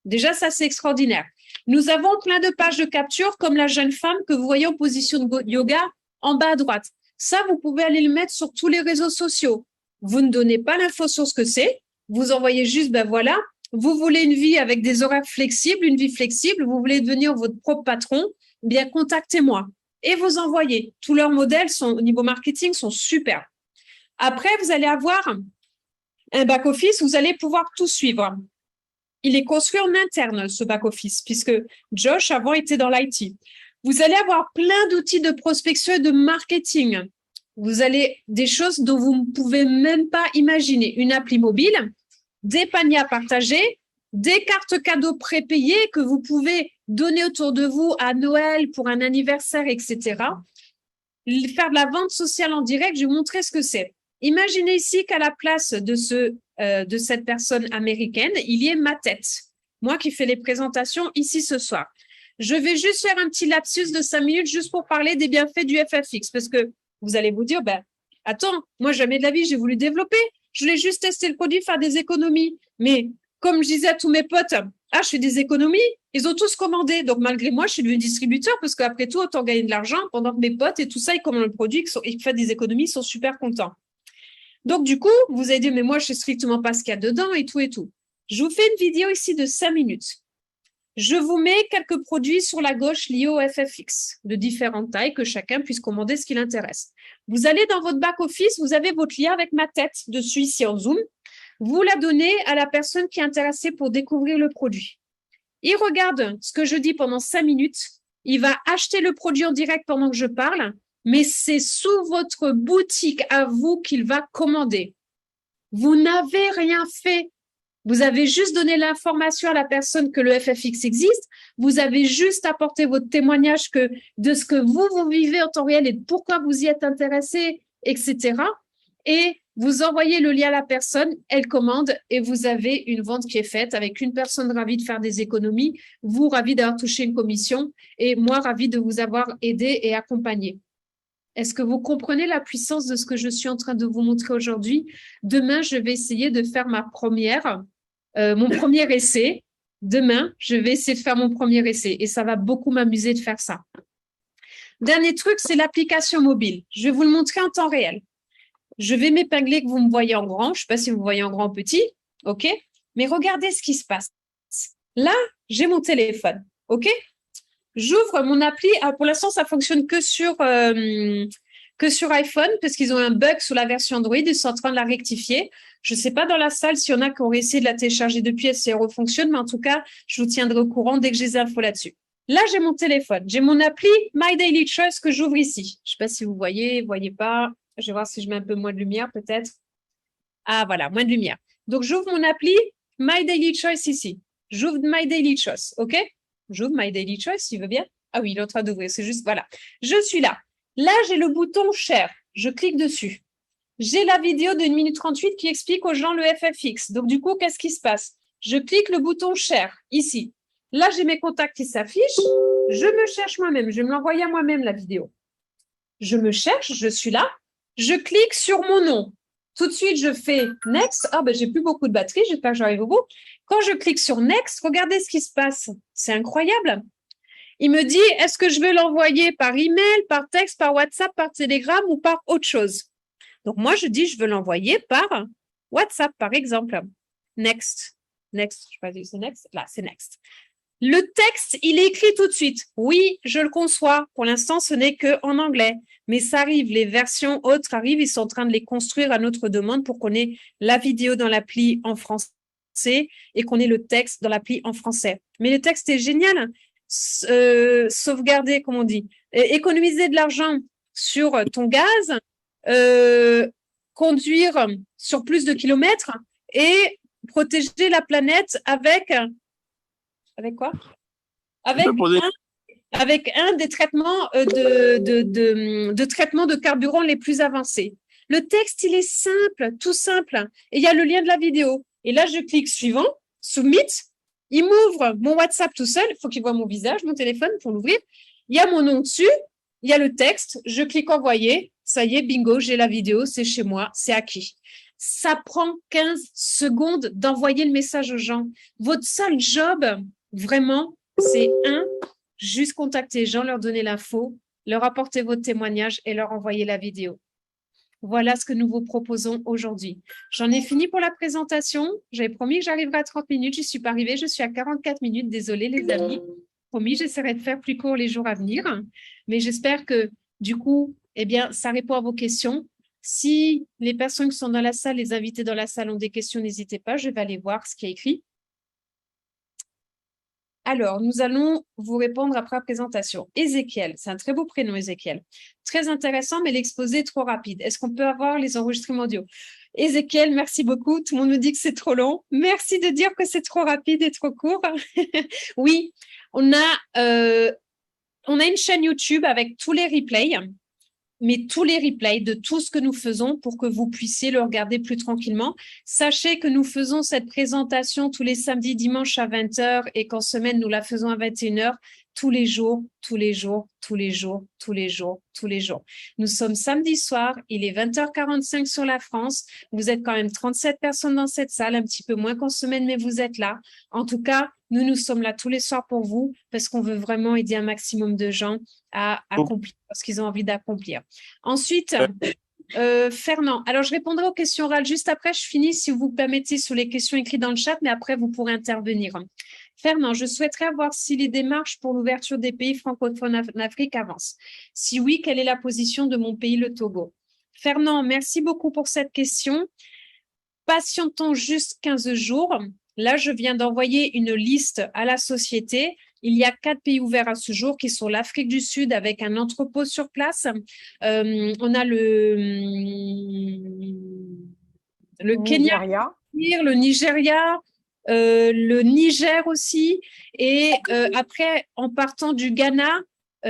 Déjà, ça, c'est extraordinaire. Nous avons plein de pages de capture, comme la jeune femme que vous voyez en position de yoga en bas à droite. Ça, vous pouvez aller le mettre sur tous les réseaux sociaux. Vous ne donnez pas l'info sur ce que c'est. Vous envoyez juste, ben voilà, vous voulez une vie avec des horaires flexibles, une vie flexible, vous voulez devenir votre propre patron, bien contactez-moi. Et vous envoyez. Tous leurs modèles sont, au niveau marketing, sont super. Après, vous allez avoir un back-office, vous allez pouvoir tout suivre. Il est construit en interne, ce back-office, puisque Josh, avant, était dans l'IT. Vous allez avoir plein d'outils de prospection et de marketing. Vous allez des choses dont vous ne pouvez même pas imaginer. Une appli mobile, des paniers à partager, des cartes cadeaux prépayées que vous pouvez donner autour de vous à Noël pour un anniversaire, etc. Faire de la vente sociale en direct, je vais vous montrer ce que c'est. Imaginez ici qu'à la place de cette personne américaine, il y ait ma tête. Moi qui fais les présentations ici ce soir. Je vais juste faire un petit lapsus de 5 minutes juste pour parler des bienfaits du FFX parce que vous allez vous dire, ben, attends, moi jamais de la vie, j'ai voulu développer. Je voulais juste tester le produit, faire des économies. Mais comme je disais à tous mes potes, ah, je fais des économies, ils ont tous commandé. Donc malgré moi, je suis devenu distributeur parce qu'après tout, autant gagner de l'argent pendant que mes potes et tout ça, ils commandent le produit, ils font des économies, ils sont super contents. Donc, du coup, vous allez dire, mais moi, je ne sais strictement pas ce qu'il y a dedans et tout et tout. Je vous fais une vidéo ici de 5 minutes. Je vous mets quelques produits sur la gauche liés au FFX, de différentes tailles, que chacun puisse commander ce qui l'intéresse. Vous allez dans votre back-office, vous avez votre lien avec ma tête dessus ici en Zoom. Vous la donnez à la personne qui est intéressée pour découvrir le produit. Il regarde ce que je dis pendant 5 minutes. Il va acheter le produit en direct pendant que je parle. Mais c'est sous votre boutique à vous qu'il va commander. Vous n'avez rien fait. Vous avez juste donné l'information à la personne que le FFX existe. Vous avez juste apporté votre témoignage de ce que vous vivez en temps réel et de pourquoi vous y êtes intéressé, etc. Et vous envoyez le lien à la personne, elle commande et vous avez une vente qui est faite avec une personne ravie de faire des économies, vous ravi d'avoir touché une commission et moi ravi de vous avoir aidé et accompagné. Est-ce que vous comprenez la puissance de ce que je suis en train de vous montrer aujourd'hui? Demain, je vais essayer de faire mon premier essai. Demain, je vais essayer de faire mon premier essai et ça va beaucoup m'amuser de faire ça. Dernier truc, c'est l'application mobile. Je vais vous le montrer en temps réel. Je vais m'épingler que vous me voyez en grand. Je ne sais pas si vous voyez en grand ou petit. OK? Mais regardez ce qui se passe. Là, j'ai mon téléphone. OK? J'ouvre mon appli. Ah, pour l'instant, ça fonctionne que sur iPhone parce qu'ils ont un bug sur la version Android. Ils sont en train de la rectifier. Je ne sais pas dans la salle s'il y en a qui ont essayé de la télécharger depuis et si elle refonctionne, mais en tout cas, je vous tiendrai au courant dès que j'ai des infos là-dessus. Là, j'ai mon téléphone. J'ai mon appli My Daily Choice que j'ouvre ici. Je ne sais pas si vous voyez pas. Je vais voir si je mets un peu moins de lumière peut-être. Ah, voilà, moins de lumière. Donc, j'ouvre mon appli My Daily Choice ici. J'ouvre My Daily Choice, OK? J'ouvre My Daily Choice, s'il veut bien. Ah oui, il est en train d'ouvrir, c'est juste, voilà. Je suis là. Là, j'ai le bouton Share. Je clique dessus. J'ai la vidéo de 1 minute 38 qui explique aux gens le FFX. Donc, du coup, qu'est-ce qui se passe? Je clique le bouton Share, ici. Là, j'ai mes contacts qui s'affichent. Je me cherche moi-même. Je vais me l'envoyer à moi-même, la vidéo. Je me cherche, je suis là. Je clique sur mon nom. Tout de suite, je fais Next. Ah, ben, j'ai plus beaucoup de batterie. J'espère que j'arrive au bout. Quand je clique sur Next, regardez ce qui se passe. C'est incroyable. Il me dit, est-ce que je veux l'envoyer par email, par texte, par WhatsApp, par Telegram ou par autre chose? Donc, moi, je dis, je veux l'envoyer par WhatsApp, par exemple. Next. Next. Je sais pas si c'est Next. Là, c'est Next. Le texte, il est écrit tout de suite. Oui, je le conçois. Pour l'instant, ce n'est qu'en anglais. Mais ça arrive, les versions autres arrivent. Ils sont en train de les construire à notre demande pour qu'on ait la vidéo dans l'appli en français et qu'on ait le texte dans l'appli en français. Mais le texte est génial. Sauvegarder, comme on dit. Économiser de l'argent sur ton gaz, conduire sur plus de kilomètres et protéger la planète avec quoi? Avec un des traitements de traitement de carburant les plus avancés. Le texte, il est simple, tout simple. Et il y a le lien de la vidéo. Et là, je clique suivant, submit. Il m'ouvre mon WhatsApp tout seul. Il faut qu'il voit mon visage, mon téléphone pour l'ouvrir. Il y a mon nom dessus. il y a le texte, je clique envoyer, ça y est, bingo, j'ai la vidéo, c'est chez moi, c'est acquis. Ça prend 15 secondes d'envoyer le message aux gens. Votre seul job, vraiment, c'est juste contacter les gens, leur donner l'info, leur apporter votre témoignage et leur envoyer la vidéo. Voilà ce que nous vous proposons aujourd'hui. J'en ai fini pour la présentation. J'avais promis que j'arriverais à 30 minutes. Je ne suis pas arrivée. Je suis à 44 minutes. Désolée, les amis. Promis, j'essaierai de faire plus court les jours à venir. Mais j'espère que, du coup, eh bien, ça répond à vos questions. Si les personnes qui sont dans la salle, les invités dans la salle ont des questions, n'hésitez pas. Je vais aller voir ce qui est écrit. Alors, nous allons vous répondre après la présentation. Ézéchiel, c'est un très beau prénom, Ézéchiel. Très intéressant, mais l'exposé est trop rapide. Est-ce qu'on peut avoir les enregistrements audio? Ézéchiel, merci beaucoup. Tout le monde nous dit que c'est trop long. Merci de dire que c'est trop rapide et trop court. Oui, on a une chaîne YouTube avec tous les replays, mais tous les replays de tout ce que nous faisons pour que vous puissiez le regarder plus tranquillement. Sachez que nous faisons cette présentation tous les samedis, dimanches à 20 h et qu'en semaine, nous la faisons à 21 h tous les jours, tous les jours, tous les jours, tous les jours, tous les jours. Nous sommes samedi soir, il est 20 h 45 sur la France. Vous êtes quand même 37 personnes dans cette salle, un petit peu moins qu'en semaine, mais vous êtes là. En tout cas, nous sommes là tous les soirs pour vous parce qu'on veut vraiment aider un maximum de gens à accomplir ce qu'ils ont envie d'accomplir. Ensuite, Fernand, alors je répondrai aux questions orales juste après. Je finis, si vous permettez, sur les questions écrites dans le chat, mais après, vous pourrez intervenir. Fernand, je souhaiterais voir si les démarches pour l'ouverture des pays francophones en Afrique avancent. Si oui, quelle est la position de mon pays, le Togo? Fernand, merci beaucoup pour cette question. Patientons juste 15 jours. Là, je viens d'envoyer une liste à la société. Il y a 4 pays ouverts à ce jour qui sont l'Afrique du Sud avec un entrepôt sur place. On a le Kenya, le Nigeria, le Niger aussi. Et après, en partant du Ghana,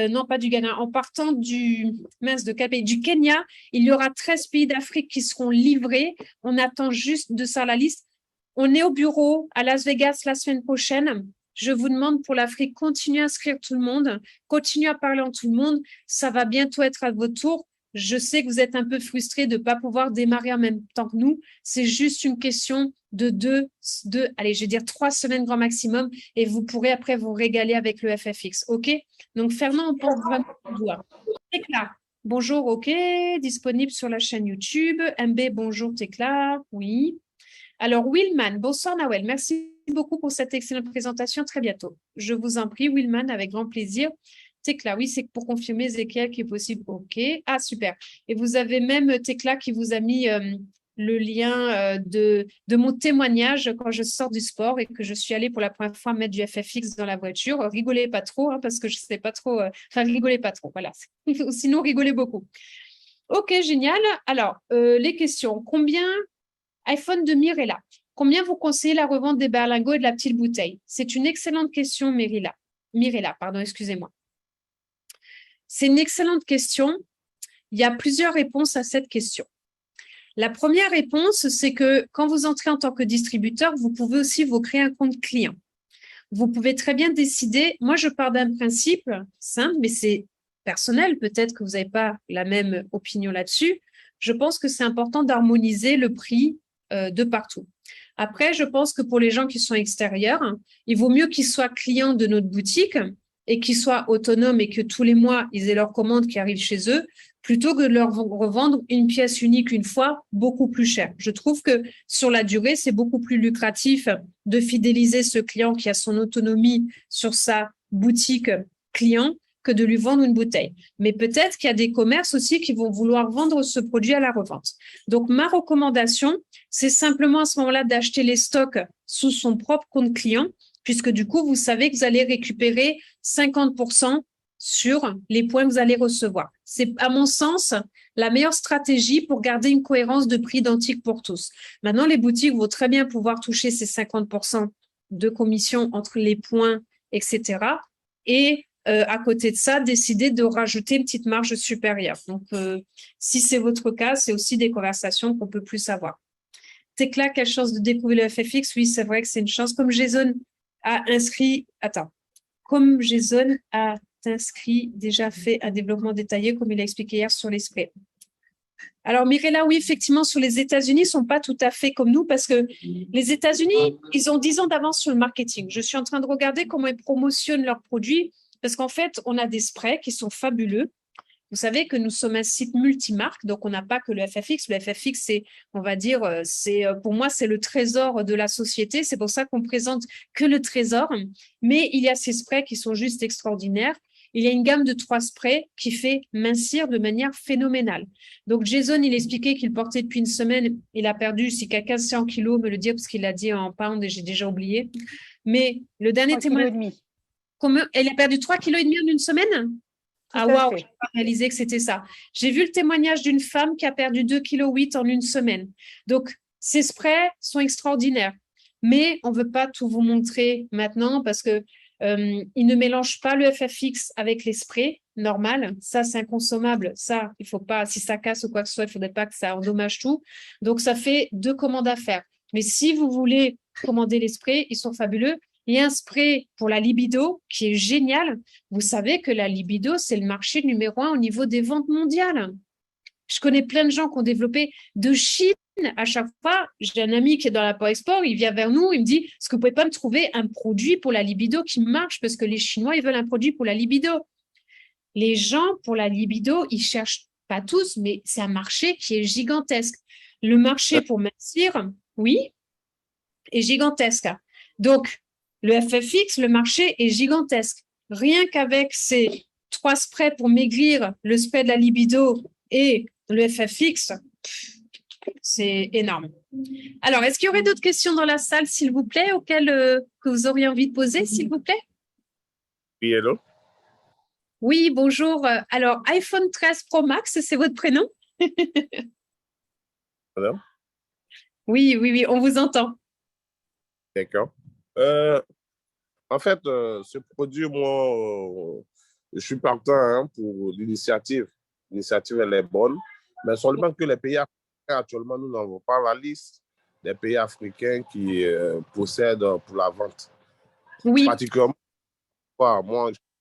non pas du Ghana, en partant du Kenya, il y aura 13 pays d'Afrique qui seront livrés. On attend juste de ça la liste. On est au bureau à Las Vegas la semaine prochaine. Je vous demande pour l'Afrique, continuez à inscrire tout le monde, continuez à parler en tout le monde. Ça va bientôt être à votre tour. Je sais que vous êtes un peu frustrés de ne pas pouvoir démarrer en même temps que nous. C'est juste une question de allez, je vais dire 3 semaines grand maximum et vous pourrez après vous régaler avec le FFX. OK? Donc, Fernand, on pense vraiment au doigt. Tecla, bonjour, OK. Disponible sur la chaîne YouTube. MB, bonjour, Tecla. Oui. Alors, Willman, bonsoir Nawel, merci beaucoup pour cette excellente présentation. Très bientôt. Je vous en prie, Willman, avec grand plaisir. Tecla, oui, c'est pour confirmer Ezekiel qui est possible. OK. Ah, super. Et vous avez même Tecla qui vous a mis le lien de mon témoignage quand je sors du sport et que je suis allée pour la première fois mettre du FFX dans la voiture. Rigolez pas trop, hein, parce que je ne sais pas trop. Enfin, rigolez pas trop, voilà. Sinon, rigolez beaucoup. OK, génial. Alors, les questions. Combien iPhone de Mirella. Combien vous conseillez la revente des berlingots et de la petite bouteille? C'est une excellente question, Mirella, pardon, excusez-moi. C'est une excellente question. Il y a plusieurs réponses à cette question. La première réponse, c'est que quand vous entrez en tant que distributeur, vous pouvez aussi vous créer un compte client. Vous pouvez très bien décider. Moi, je pars d'un principe simple, mais c'est personnel. Peut-être que vous n'avez pas la même opinion là-dessus. Je pense que c'est important d'harmoniser le prix de partout. Après, je pense que pour les gens qui sont extérieurs, il vaut mieux qu'ils soient clients de notre boutique et qu'ils soient autonomes et que tous les mois, ils aient leur commande qui arrive chez eux, plutôt que de leur revendre une pièce unique une fois beaucoup plus cher. Je trouve que sur la durée, c'est beaucoup plus lucratif de fidéliser ce client qui a son autonomie sur sa boutique client que de lui vendre une bouteille. Mais peut-être qu'il y a des commerces aussi qui vont vouloir vendre ce produit à la revente. Donc, ma recommandation, c'est simplement à ce moment-là d'acheter les stocks sous son propre compte client, puisque du coup, vous savez que vous allez récupérer 50% sur les points que vous allez recevoir. C'est, à mon sens, la meilleure stratégie pour garder une cohérence de prix identique pour tous. Maintenant, les boutiques vont très bien pouvoir toucher ces 50% de commission entre les points, etc. Et à côté de ça, décider de rajouter une petite marge supérieure. Donc, si c'est votre cas, c'est aussi des conversations qu'on peut plus avoir. Tecla, quelle chance de découvrir le FFX? Oui, c'est vrai que c'est une chance. Comme Jason a inscrit… Attends. Comme Jason a inscrit déjà fait un développement détaillé, comme il a expliqué hier sur les sprays. Alors, Mirella, oui, effectivement, sur les États-Unis, ils ne sont pas tout à fait comme nous parce que les États-Unis, ils ont 10 ans d'avance sur le marketing. Je suis en train de regarder comment ils promotionnent leurs produits parce qu'en fait, on a des sprays qui sont fabuleux. Vous savez que nous sommes un site multimarque, donc on n'a pas que le FFX. Le FFX, c'est, on va dire, pour moi, c'est le trésor de la société. C'est pour ça qu'on présente que le trésor. Mais il y a ces sprays qui sont juste extraordinaires. Il y a une gamme de 3 sprays qui fait mincir de manière phénoménale. Donc, Jason, il expliquait qu'il portait depuis une semaine. Il a perdu, si quelqu'un sait en kilos, me le dire, parce qu'il l'a dit en pounds et j'ai déjà oublié. Mais le dernier témoignage. Elle a perdu 3,5 kg en une semaine? Ah, waouh, je n'ai pas réalisé que c'était ça. J'ai vu le témoignage d'une femme qui a perdu 2,8 kg en une semaine. Donc, ces sprays sont extraordinaires. Mais on ne veut pas tout vous montrer maintenant parce que ils ne mélangent pas le FFX avec les sprays normal. Ça, c'est inconsommable. Ça, il ne faut pas, si ça casse ou quoi que ce soit, il ne faudrait pas que ça endommage tout. Donc, ça fait 2 commandes à faire. Mais si vous voulez commander les sprays, ils sont fabuleux. Il y a un spray pour la libido qui est génial. Vous savez que la libido, c'est le marché numéro 1 au niveau des ventes mondiales. Je connais plein de gens qui ont développé de Chine. À chaque fois, j'ai un ami qui est dans la Export, il vient vers nous, il me dit, est-ce que vous pouvez pas me trouver un produit pour la libido qui marche? Parce que les Chinois, ils veulent un produit pour la libido. Les gens, pour la libido, ils cherchent pas tous, mais c'est un marché qui est gigantesque. Le marché pour mincir, oui, est gigantesque. Donc, le FFX, le marché est gigantesque. Rien qu'avec ces 3 sprays pour maigrir, le spray de la libido et le FFX, c'est énorme. Alors, est-ce qu'il y aurait d'autres questions dans la salle, s'il vous plaît, auxquelles que vous auriez envie de poser, s'il vous plaît? Oui, hello. Oui, bonjour. Alors, iPhone 13 Pro Max, c'est votre prénom? Hello. Oui, on vous entend. D'accord. En fait, ce produit, moi, je suis partant pour l'initiative. L'initiative, elle est bonne, mais seulement que les pays africains, actuellement, nous n'avons pas la liste des pays africains qui possèdent pour la vente. Oui. Particulièrement, moi,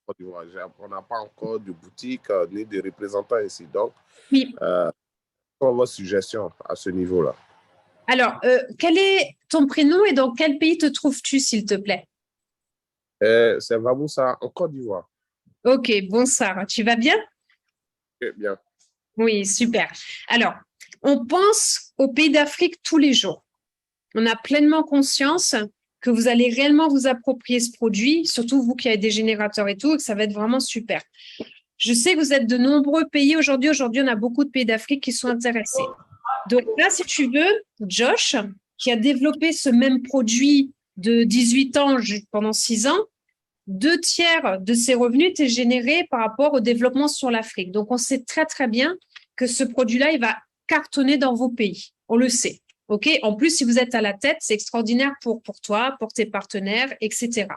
on n'a pas encore de boutique ni de représentants ici. Donc, oui. quelle est votre suggestion à ce niveau-là? Alors, quel est ton prénom et dans quel pays te trouves-tu, s'il te plaît? C'est Vamoussa, en Côte d'Ivoire. Ok, bon Sarah, tu vas bien? Okay, bien. Oui, super. Alors, on pense aux pays d'Afrique tous les jours. On a pleinement conscience que vous allez réellement vous approprier ce produit, surtout vous qui avez des générateurs et tout, et que ça va être vraiment super. Je sais que vous êtes de nombreux pays aujourd'hui. Aujourd'hui, on a beaucoup de pays d'Afrique qui sont intéressés. Donc là, si tu veux, Josh, qui a développé ce même produit de 18 ans pendant 6 ans, 2/3 de ses revenus étaient générés par rapport au développement sur l'Afrique. Donc, on sait très, très bien que ce produit-là, il va cartonner dans vos pays. On le sait. OK? En plus, si vous êtes à la tête, c'est extraordinaire pour toi, pour tes partenaires, etc.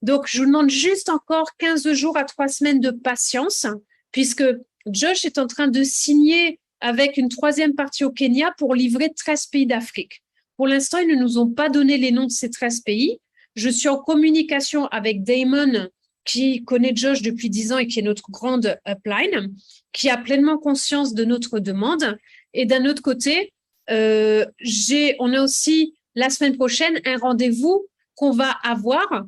Donc, je vous demande juste encore 15 jours à 3 semaines de patience, puisque Josh est en train de signer avec une 3e partie au Kenya pour livrer 13 pays d'Afrique. Pour l'instant, ils ne nous ont pas donné les noms de ces 13 pays. Je suis en communication avec Damon, qui connaît Josh depuis 10 ans et qui est notre grande upline, qui a pleinement conscience de notre demande. Et d'un autre côté, on a aussi la semaine prochaine un rendez-vous qu'on va avoir,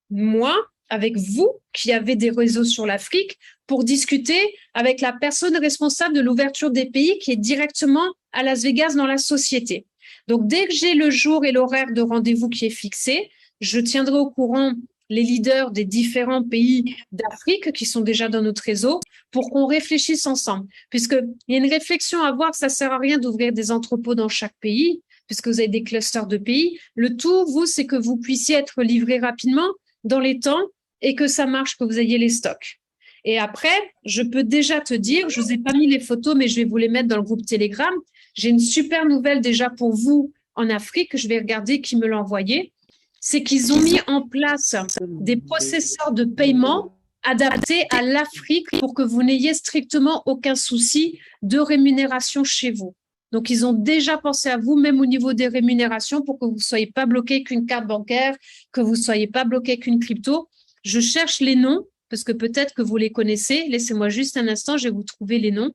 moi, avec vous, qui avez des réseaux sur l'Afrique, pour discuter avec la personne responsable de l'ouverture des pays qui est directement à Las Vegas dans la société. Donc, dès que j'ai le jour et l'horaire de rendez-vous qui est fixé, je tiendrai au courant les leaders des différents pays d'Afrique qui sont déjà dans notre réseau pour qu'on réfléchisse ensemble. Puisqu'il y a une réflexion à avoir, ça ne sert à rien d'ouvrir des entrepôts dans chaque pays, puisque vous avez des clusters de pays. Le tout, vous, c'est que vous puissiez être livré rapidement dans les temps et que ça marche, que vous ayez les stocks. Et après, je peux déjà te dire, je ne vous ai pas mis les photos, mais je vais vous les mettre dans le groupe Telegram. J'ai une super nouvelle déjà pour vous en Afrique. Je vais regarder qui me l'a envoyé. C'est qu'ils ont mis en place des processeurs de paiement adaptés à l'Afrique pour que vous n'ayez strictement aucun souci de rémunération chez vous. Donc, ils ont déjà pensé à vous, même au niveau des rémunérations, pour que vous ne soyez pas bloqué qu'une carte bancaire, que vous ne soyez pas bloqué qu'une crypto. Je cherche les noms parce que peut-être que vous les connaissez. Laissez-moi juste un instant, je vais vous trouver les noms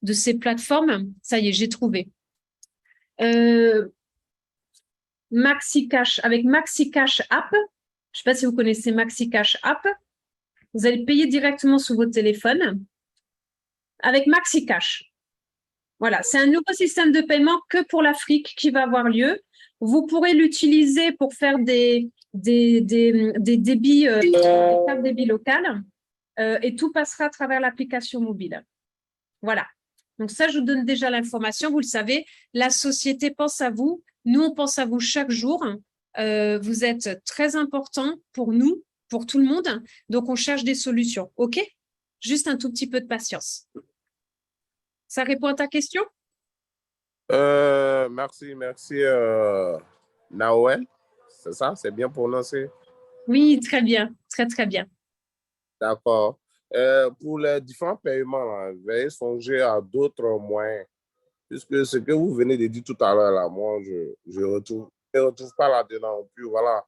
de ces plateformes. Ça y est, j'ai trouvé. MaxiCash, avec MaxiCash App. Je ne sais pas si vous connaissez MaxiCash App. Vous allez payer directement sur votre téléphone avec MaxiCash. Voilà, c'est un nouveau système de paiement que pour l'Afrique qui va avoir lieu. Vous pourrez l'utiliser pour faire des débits, des cartes débit locales et tout passera à travers l'application mobile. Voilà. Donc ça, je vous donne déjà l'information. Vous le savez, la société pense à vous. Nous, on pense à vous chaque jour. Vous êtes très important pour nous, pour tout le monde. Donc, on cherche des solutions. OK? Juste un tout petit peu de patience. Ça répond à ta question? Merci, Naoel. C'est ça? C'est bien prononcé? Oui, très bien. Très, très bien. D'accord. Pour les différents paiements, là, veuillez songer à d'autres moyens. Puisque ce que vous venez de dire tout à l'heure, là, moi, je retrouve pas là-dedans. Puis voilà,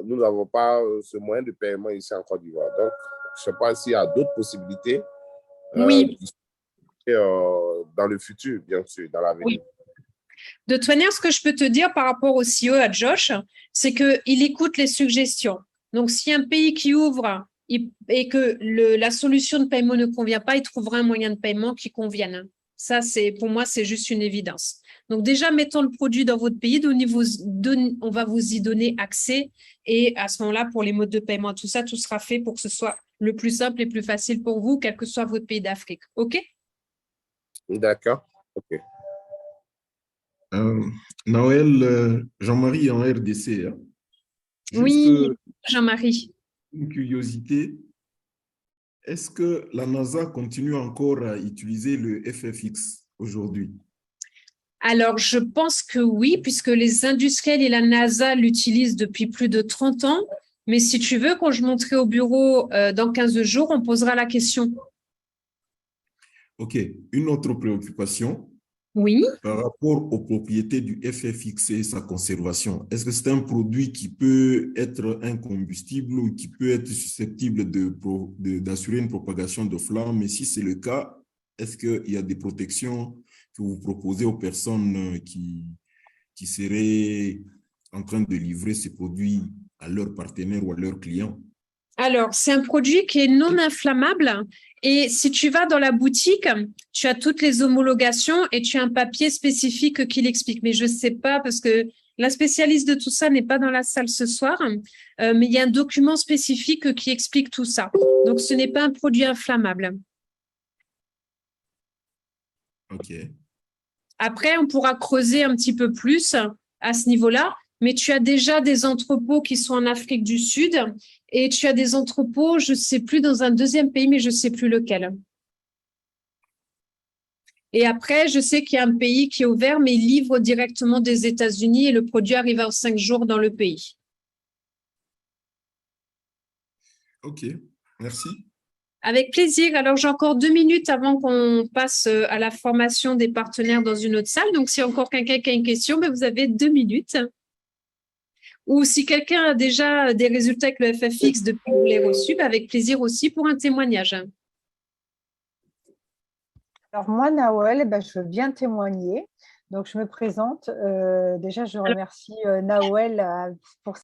nous n'avons pas ce moyen de paiement ici en Côte d'Ivoire. Donc, je ne sais pas s'il y a d'autres possibilités Oui. dans le futur, bien sûr, dans l'avenir. Oui. De toute manière, ce que je peux te dire par rapport au CEO, à Josh, c'est qu'il écoute les suggestions. Donc, si un pays qui ouvre et que la solution de paiement ne convient pas, il trouvera un moyen de paiement qui convienne. Ça, pour moi, c'est juste une évidence. Donc, déjà, mettons le produit dans votre pays, on va vous y donner accès. Et à ce moment-là, pour les modes de paiement, tout ça, tout sera fait pour que ce soit le plus simple et plus facile pour vous, quel que soit votre pays d'Afrique. OK? D'accord. OK. Noël, Jean-Marie en RDC. Hein. Oui, Jean-Marie. Une curiosité. Est-ce que la NASA continue encore à utiliser le FFX aujourd'hui? Alors, je pense que oui, puisque les industriels et la NASA l'utilisent depuis plus de 30 ans. Mais si tu veux, quand je monterai au bureau dans 15 jours, on posera la question. OK. Une autre préoccupation. Oui. Par rapport aux propriétés du FFX et sa conservation, est-ce que c'est un produit qui peut être incombustible ou qui peut être susceptible d'assurer une propagation de flammes? Et si c'est le cas, est-ce qu'il y a des protections que vous proposez aux personnes qui seraient en train de livrer ces produits à leurs partenaires ou à leurs clients? Alors, c'est un produit qui est non inflammable et si tu vas dans la boutique, tu as toutes les homologations et tu as un papier spécifique qui l'explique. Mais je ne sais pas parce que la spécialiste de tout ça n'est pas dans la salle ce soir, mais il y a un document spécifique qui explique tout ça. Donc, ce n'est pas un produit inflammable. OK. Après, on pourra creuser un petit peu plus à ce niveau-là. Mais tu as déjà des entrepôts qui sont en Afrique du Sud et tu as des entrepôts, je ne sais plus, dans un deuxième pays, mais je ne sais plus lequel. Et après, je sais qu'il y a un pays qui est ouvert, mais il livre directement des États-Unis et le produit arrive en 5 jours dans le pays. OK, merci. Avec plaisir. Alors, j'ai encore 2 minutes avant qu'on passe à la formation des partenaires dans une autre salle. Donc, s'il y a encore quelqu'un qui a une question, ben, vous avez 2 minutes. Ou si quelqu'un a déjà des résultats avec le FFX depuis que vous l'avez reçu, avec plaisir aussi pour un témoignage. Alors moi, Naoel, je veux bien témoigner. Donc, je me présente. Déjà, je remercie Naoel pour